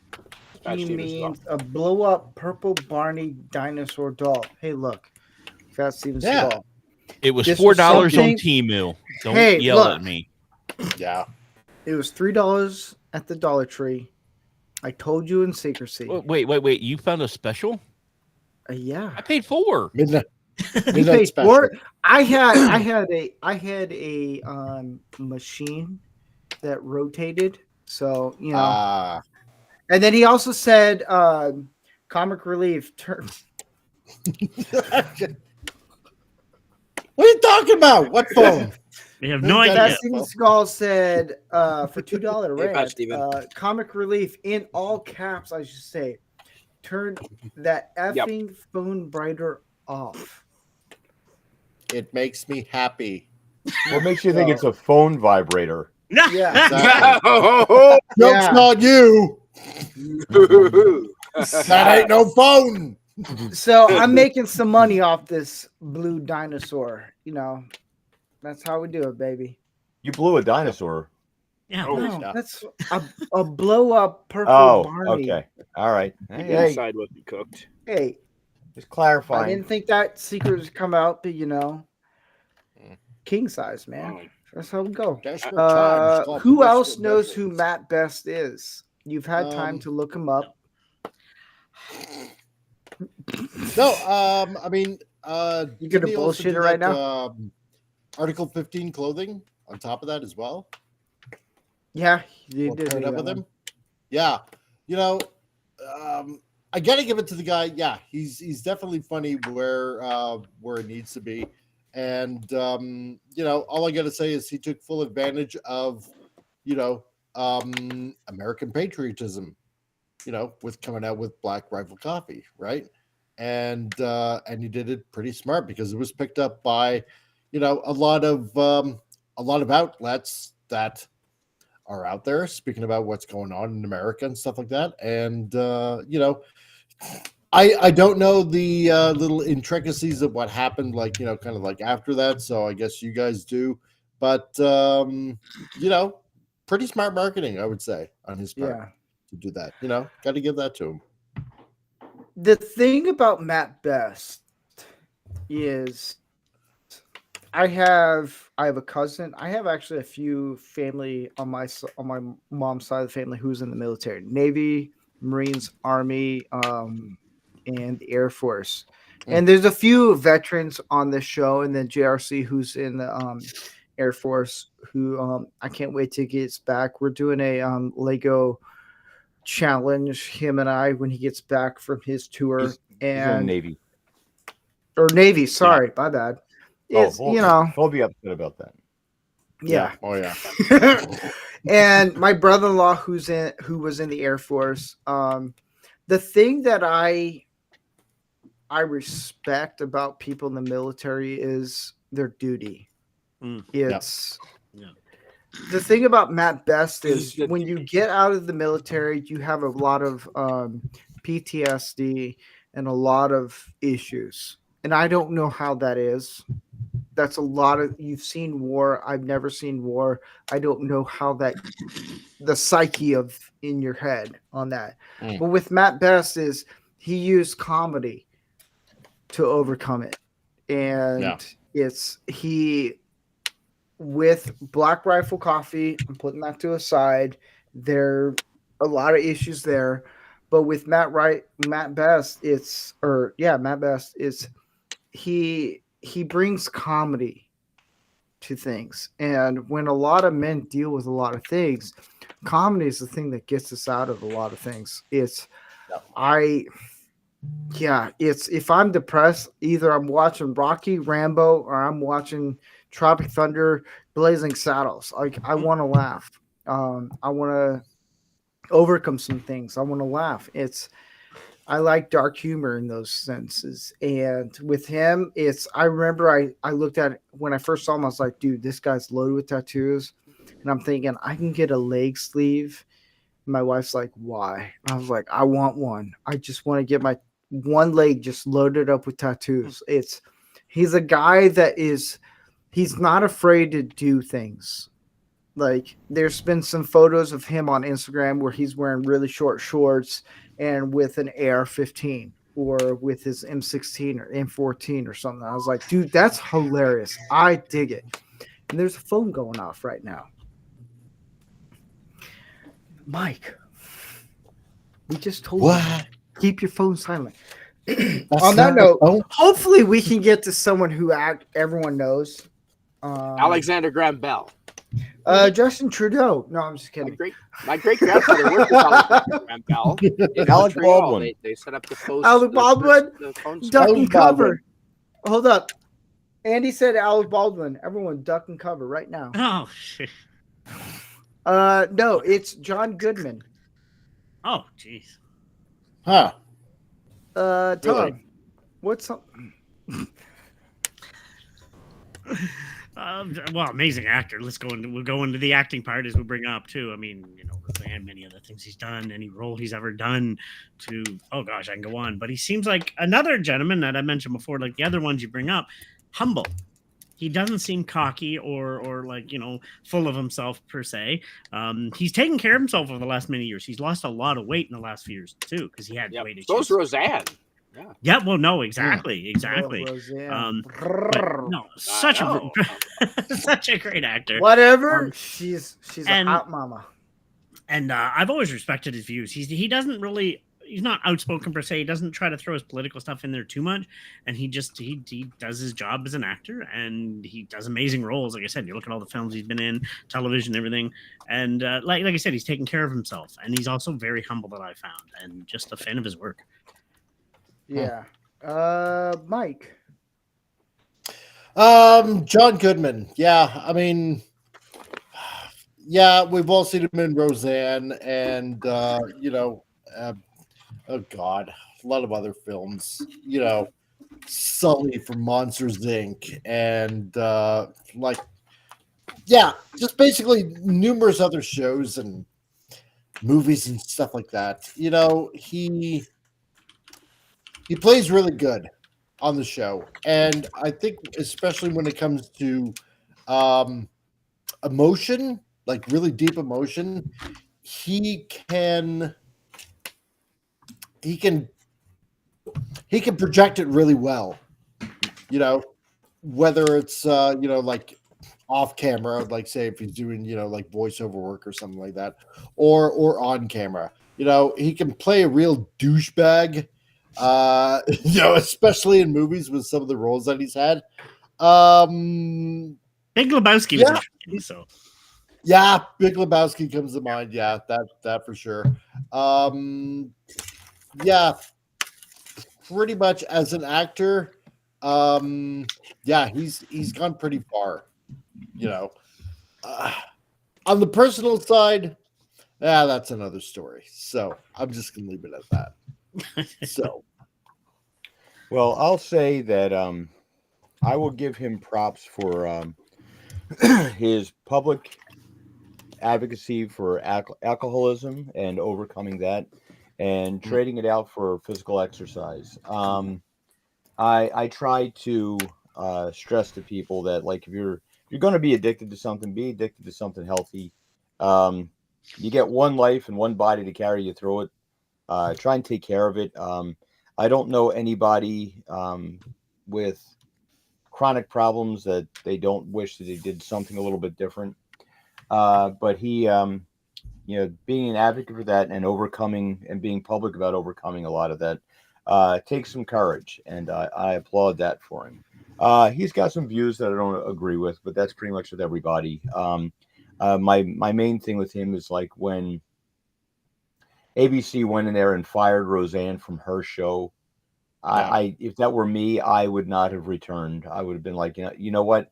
Fat he Steven Seagal. means a blow up purple Barney dinosaur doll. Hey, look, Fat Steven Yeah. Seagal. It was This $4 was on something- Temu. Don't Hey, yell look. at me. Yeah. It was $3 at the Dollar Tree. I told you in secrecy. Wait. You found a special? Yeah. I paid $4. Midnight, You midnight paid special. for it? I had a machine that rotated. So you know, and then he also said comic relief turn. What are you talking about? What phone? We have no That idea. That Steven Skull said for $2 Hey, Pat rent, Steven. comic relief in all caps, I should say. Turn that effing phone brighter off. It makes me happy. What makes you think it's a phone vibrator? Yeah. Exactly. Joke's on you. That ain't no phone. So I'm making some money off this blue dinosaur. You know, that's how we do it, baby. You blew a dinosaur. Yeah. Oh, No, yeah. that's a blow up purple Oh, Barney. okay. All right. The Hey, inside wasn't cooked. Hey, just I clarifying. didn't think that secret would come out, but you know, king size, man. Oh, That's how we go. Desperate times call for Who else desperate knows measures. who Matt Best is? You've had time to look him up. No, I mean, You gonna didn't he also bullshit do it right that, now? Article 15 clothing on top of that as well. Yeah, you Or did. paired do up that with one. him. Yeah, you know, I gotta give it to the guy. Yeah, he's definitely funny where it needs to be, and you know, all I gotta say is he took full advantage of, you know, American patriotism, you know, with coming out with Black Rifle Coffee, right? And he did it pretty smart because it was picked up by, you know, a lot of outlets that are out there speaking about what's going on in America and stuff like that. And you know, I don't know the little intricacies of what happened, like, you know, kind of like after that. So I guess you guys do, but you know, pretty smart marketing, I would say, on his part Yeah. to do that. You know, got to give that to him. The thing about Matt Best is I have a cousin. I have actually a few family on my mom's side of the family who's in the military, Navy, Marines, Army, and the Air Force. And there's a few veterans on this show, and then JRC who's in the Air Force, who I can't wait to get back. We're doing a Lego challenge, him and I, when he gets back from his tour. He's in the Navy. Or Navy, sorry, my bad. It's, you know, he'll be upset about that. yeah. Oh yeah. And my brother-in-law who was in the Air Force, the thing that I respect about people in the military is their duty. It's the thing about Matt Best is when you get out of the military, you have a lot of PTSD and a lot of issues. And I don't know how that is. That's a lot of, you've seen war. I've never seen war. I don't know how that, the psyche of in your head on that. But with Matt Best is he used comedy to overcome it. And with Black Rifle Coffee, I'm putting that to a side. There are a lot of issues there. But with Matt Best, he brings comedy to things. And when a lot of men deal with a lot of things, comedy is the thing that gets us out of a lot of things. If I'm depressed, either I'm watching Rocky, Rambo, or I'm watching Tropic Thunder, Blazing Saddles. Like, I want to laugh. I want to overcome some things. I want to laugh. I like dark humor in those senses. And with him, I remember I looked at it when I first saw him, I was like, dude, this guy's loaded with tattoos. And I'm thinking, I can get a leg sleeve. My wife's like, why? I was like, I want one. I just want to get my one leg just loaded up with tattoos. He's a guy that he's not afraid to do things. Like there's been some photos of him on Instagram where he's wearing really short shorts and with an AR-15 or with his M16 or M14 or something. I was like, dude, that's hilarious. I dig it. And there's a phone going off right now. Mike, we just told you, keep your phone silent. On that note, hopefully we can get to someone who everyone knows. Alexander Graham Bell. Justin Trudeau. No, I'm just kidding. My great grandfather worked with Alexander Graham Bell. Alec Baldwin. They set up the post. Alec Baldwin, duck and cover. Hold up. Andy said Alec Baldwin. Everyone duck and cover right now. Oh shit. No, it's John Goodman. Oh, jeez. Huh. Tom, Really? what's up? Well, amazing actor. We'll go into the acting part as we bring up too. I mean, and many other things he's done, any role he's ever done. Oh gosh, I can go on. But he seems like another gentleman that I mentioned before, like the other ones you bring up, humble. He doesn't seem cocky or like, full of himself per se. He's taken care of himself over the last many years. He's lost a lot of weight in the last few years too, because he had weight issues. So's Roseanne. Yeah. Yeah. Well, no, exactly. Such a great actor. Whatever. She's a hot mama. And I've always respected his views. He doesn't really. He's not outspoken per se. He doesn't try to throw his political stuff in there too much, and he does his job as an actor, and he does amazing roles. Like I said, you look at all the films he's been in, television, everything, and like I said, he's taking care of himself, and he's also very humble that I found, and just a fan of his work. Yeah, Mike. John Goodman. Yeah, I mean, yeah, we've all seen him in Roseanne, and oh God, a lot of other films, Sully from Monsters Inc. and just basically numerous other shows and movies and stuff like that. He plays really good on the show, and I think especially when it comes to emotion, like really deep emotion, he can project it really well, whether it's like off camera, like say if he's doing like voiceover work or something like that, or on camera. He can play a real douchebag, especially in movies with some of the roles that he's had. Big Lebowski was interesting, so yeah, Big Lebowski comes to mind. Yeah, that for sure. Yeah, pretty much as an actor, he's gone pretty far. On the personal side, that's another story. So I'm just gonna leave it at that. So, well, I'll say that I will give him props for his public advocacy for alcoholism and overcoming that, and trading it out for physical exercise. I try to stress to people that, like, if you're going to be addicted to something, be addicted to something healthy. You get one life and one body to carry you through it. Try and take care of it. I don't know anybody with chronic problems that they don't wish that they did something a little bit different. But he, being an advocate for that and overcoming and being public about overcoming a lot of that takes some courage, and I applaud that for him. He's got some views that I don't agree with, but that's pretty much with everybody. My main thing with him is like when ABC went in there and fired Roseanne from her show. I if that were me, I would not have returned. I would have been like, you know what?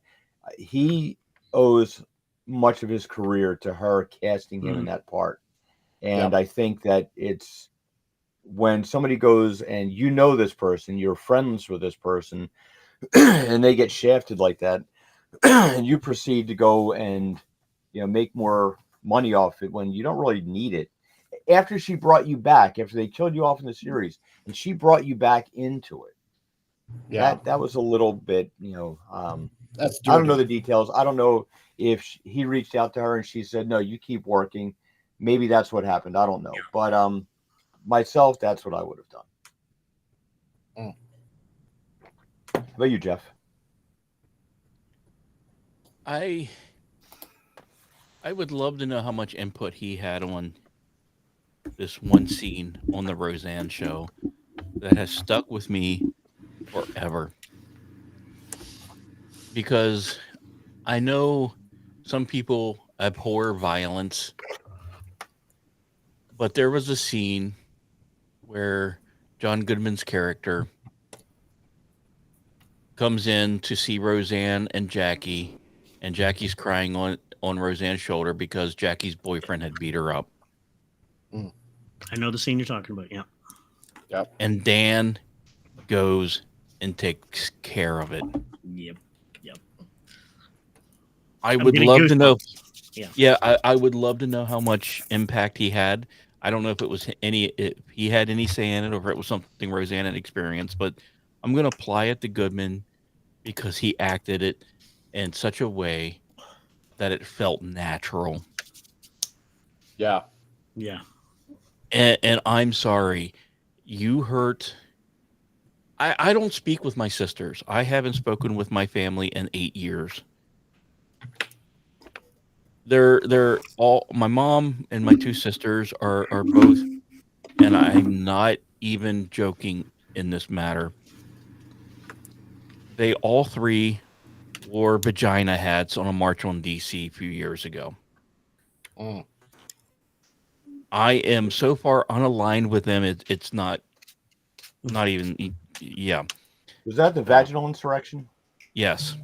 He owes much of his career to her casting him in that part. And I think that it's when somebody goes and this person, you're friends with this person, and they get shafted like that, and you proceed to go and make more money off it when you don't really need it. After she brought you back, after they killed you off in the series, and she brought you back into it. That was a little bit, That's I don't know dirty. the details. I don't know if he reached out to her and she said, "No, you keep working." Maybe that's what happened. I don't know. But myself, that's what I would have done. How about you, Jeff? I would love to know how much input he had on this one scene on the Roseanne show that has stuck with me forever. Because I know some people abhor violence, but there was a scene where John Goodman's character comes in to see Roseanne and Jackie's crying on Roseanne's shoulder because Jackie's boyfriend had beat her up. I know the scene you're talking about. Yeah. Yep. And Dan goes and takes care of it. Yep. I would love to know. Yeah. I would love to know how much impact he had. I don't know if if he had any say in it or if it was something Roseanne had experienced, but I'm going to apply it to Goodman because he acted it in such a way that it felt natural. Yeah. And I'm sorry, you hurt. I don't speak with my sisters. I haven't spoken with my family in 8 years. They're all, my mom and my two sisters are both, and I'm not even joking in this matter. They all three wore vagina hats on a march on DC a few years ago. I am so far unaligned with them. It's not even. Yeah. Was that the vaginal insurrection? Yes.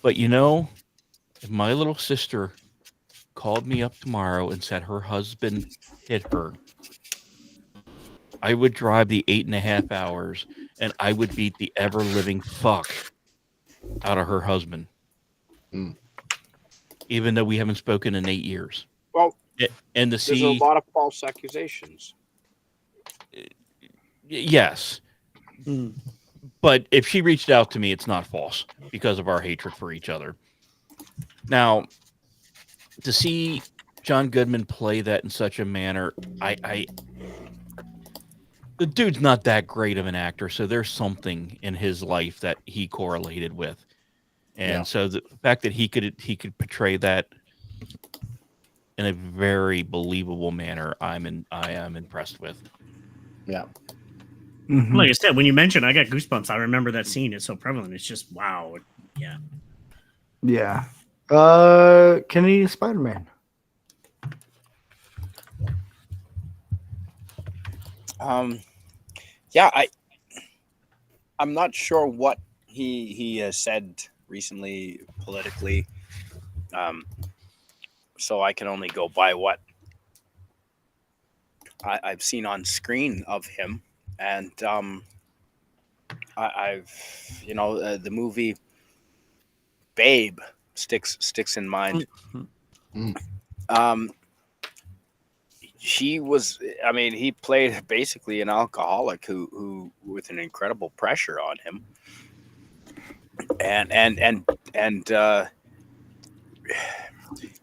But if my little sister called me up tomorrow and said her husband hit her, I would drive the 8.5 hours and I would beat the ever living fuck out of her husband. Even though we haven't spoken in 8 years. Well, and there's a lot of false accusations. Yes. But if she reached out to me, it's not false because of our hatred for each other. Now, to see John Goodman play that in such a manner, the dude's not that great of an actor, so there's something in his life that he correlated with. And so the fact that he could portray that in a very believable manner, I am impressed with. Yeah. Mm-hmm. Like I said, when you mentioned, I got goosebumps. I remember that scene. It's so prevalent. It's just wow. Yeah. Yeah. Canadian Spider-Man. Yeah, I'm not sure what he has said recently politically. So I can only go by what I've seen on screen of him, and I've the movie Babe sticks in mind. He played basically an alcoholic who with an incredible pressure on him, and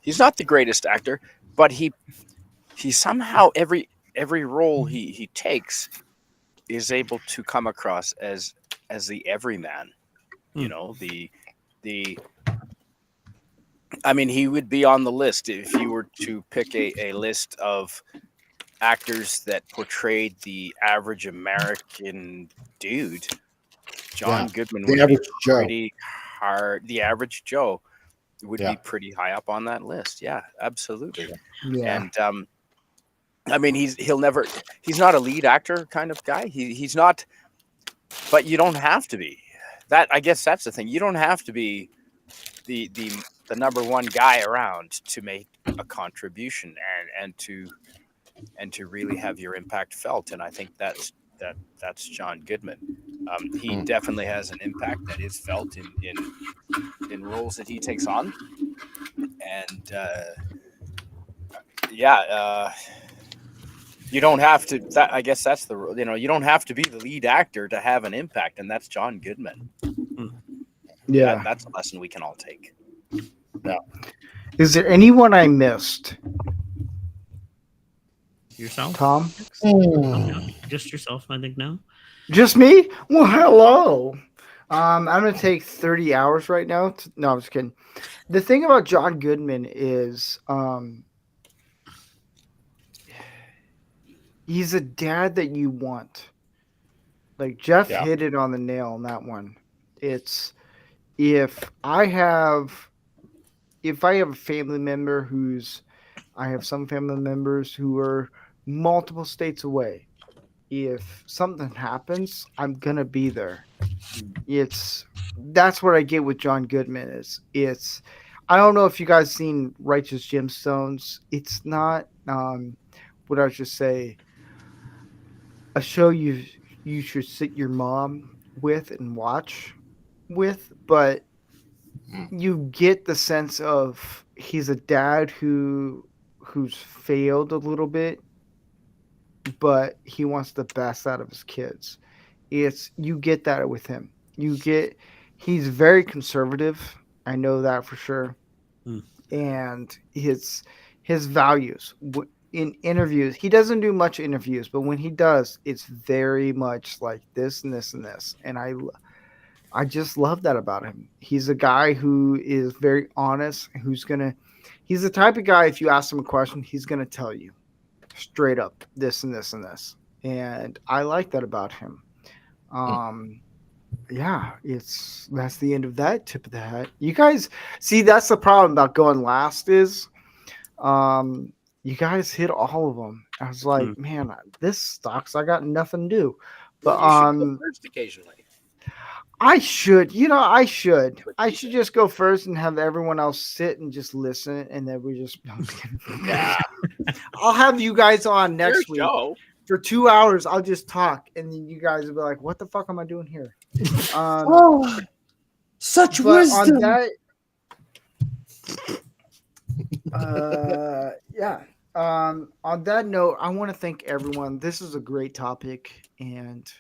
he's not the greatest actor, but he somehow every role he takes is able to come across as the everyman. He would be on the list if you were to pick a list of actors that portrayed the average American dude. John Goodman would be pretty hard. The average Joe would be pretty high up on that list. Yeah, absolutely. Yeah. And he's not a lead actor kind of guy. He's not, but you don't have to be. I guess that's the thing. You don't have to be the number one guy around to make a contribution and to really have your impact felt. And I think that's John Goodman. He definitely has an impact that is felt in roles that he takes on. And you don't have to. I guess that's you don't have to be the lead actor to have an impact, and that's John Goodman. Yeah. That's a lesson we can all take. Is there anyone I missed? Yourself, Tom? Oh, no, just yourself. I think now. Just me? Well, hello. I'm gonna take 30 hours right now. No, I'm just kidding. The thing about John Goodman is, he's a dad that you want. Like Jeff hit it on the nail on that one. It's if I have a family member I have some family members who are multiple states away. If something happens, I'm gonna be there. That's what I get with John Goodman it's I don't know if you guys seen Righteous Gemstones. It's not what I should say a show you should sit your mom with and watch with, but you get the sense of he's a dad who's failed a little bit, but he wants the best out of his kids. You get that with him. He's very conservative. I know that for sure. And his values in interviews, he doesn't do much interviews, but when he does, it's very much like this and this and this. And I just love that about him. He's a guy who is very honest, he's the type of guy, if you ask him a question, he's going to tell you straight up this and this and this. And I like that about him. Yeah, that's the end of that tip of the hat. You guys see, that's the problem about going last is, you guys hit all of them. I was like, man, this sucks. I got nothing to do. But you should go first occasionally. I should just go first and have everyone else sit and just listen, and then we just I'll have you guys on next week for 2 hours. I'll just talk, and then you guys will be like, "What the fuck am I doing here?" Such wisdom. On that, on that note, I want to thank everyone. This is a great topic, and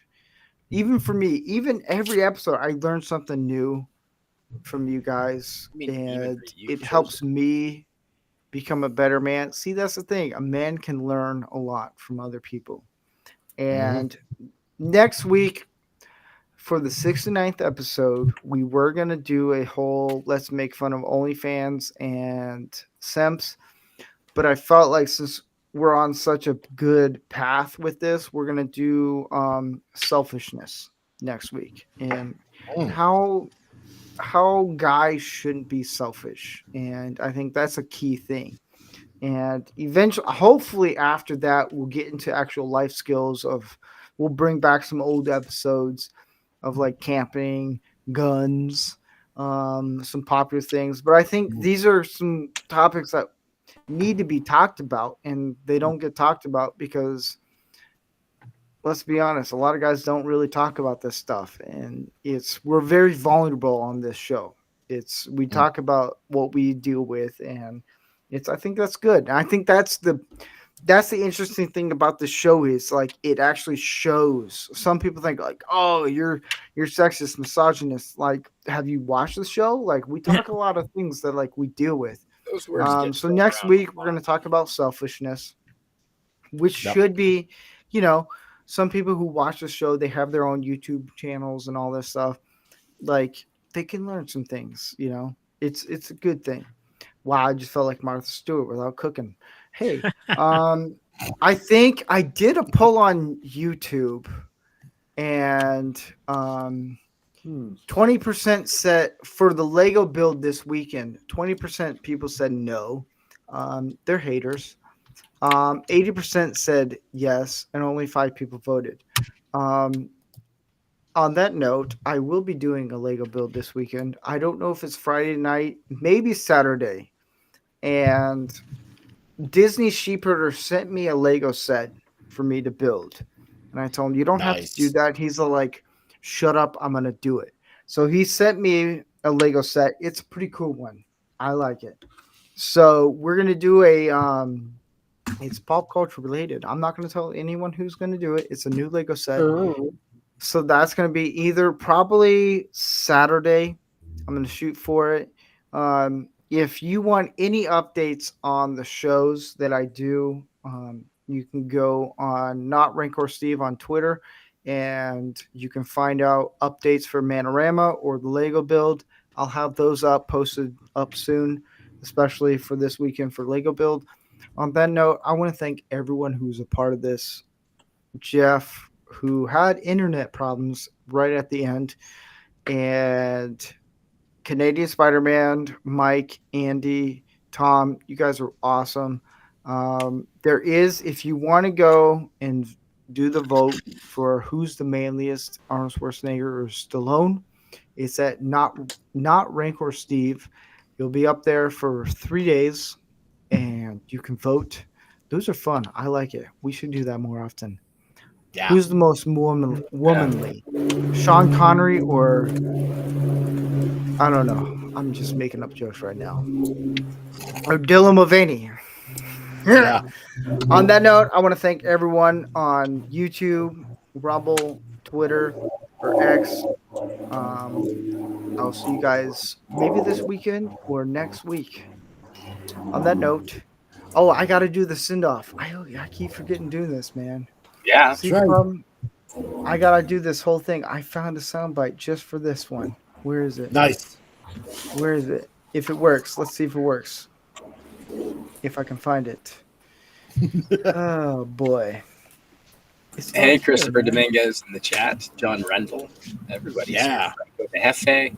even for me, even every episode, I learned something new from you guys, and it helps me become a better man. See, that's the thing. A man can learn a lot from other people. And next week, for the 69th episode, we were going to do a whole let's make fun of OnlyFans and Simps. But I felt like since we're on such a good path with this, we're going to do selfishness next week. And how guys shouldn't be selfish. And I think that's a key thing. And eventually, hopefully after that, we'll get into actual life skills we'll bring back some old episodes of like camping, guns, some popular things. But I think these are some topics that need to be talked about, and they don't get talked about because, let's be honest, a lot of guys don't really talk about this stuff, and we're very vulnerable on this show. We talk about what we deal with, and I think that's good. I think that's the interesting thing about the show is like it actually shows. Some people think like, oh, you're sexist, misogynist. Like, have you watched the show? Like, we talk a lot of things that like we deal with. Those words so next week we're going to talk about selfishness, which should be, some people who watch the show, they have their own YouTube channels and all this stuff. Like, they can learn some things. It's a good thing. Wow, I just felt like Martha Stewart without cooking. Hey, I think I did a poll on YouTube, and 20% said for the Lego build this weekend. 20% people said no. They're haters. 80% said yes, and only 5 people voted. On that note, I will be doing a Lego build this weekend. I don't know if it's Friday night, maybe Saturday. And Disney Sheepherder sent me a Lego set for me to build. And I told him, you don't have to do that. He's like, shut up, I'm going to do it. So he sent me a Lego set. It's a pretty cool one. I like it. So we're going to do it's pop culture related. I'm not going to tell anyone who's going to do it. It's a new Lego set. So that's going to be either probably Saturday I'm going to shoot for it. If you want any updates on the shows that I do, you can go on Not Rancor Steve on Twitter, and you can find out updates for Man-O-Rama or the Lego build. I'll have those posted up soon, especially for this weekend for Lego build. On that note, I want to thank everyone who's a part of this. Jeff, who had internet problems right at the end, and Canadian Spider-Man, Mike, Andy, Tom, you guys are awesome. There is, if you want to go and do the vote for who's the manliest, Arnold Schwarzenegger or Stallone, it's at not Rancor Steve. You'll be up there for 3 days, and you can vote. Those are fun. I like it. We should do that more often. Yeah. Who's the most womanly? Sean Connery or I don't know. I'm just making up jokes right now. Or Dylan Mulvaney. Yeah. On that note, I want to thank everyone on YouTube, Rumble, Twitter, or X. I'll see you guys maybe this weekend or next week. On that note, oh, I got to do the send off. I keep forgetting doing this, man. Yeah. See, right. I got to do this whole thing. I found a soundbite just for this one. Where is it? Nice. Where is it? If it works, let's see if it works. If I can find it. Oh boy. Hey, Christopher Dominguez in the chat. John Rendell. Everybody's Yeah. here. Hefe.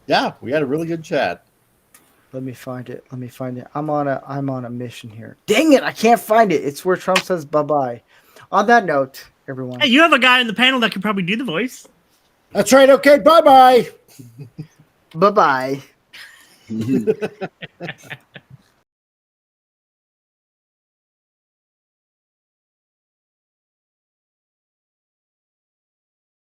Yeah, we had a really good chat. Let me find it. I'm on a mission here. Dang it, I can't find it. It's where Trump says bye-bye. On that note, everyone. Hey, you have a guy in the panel that could probably do the voice. That's right. Okay, bye-bye. Bye-bye.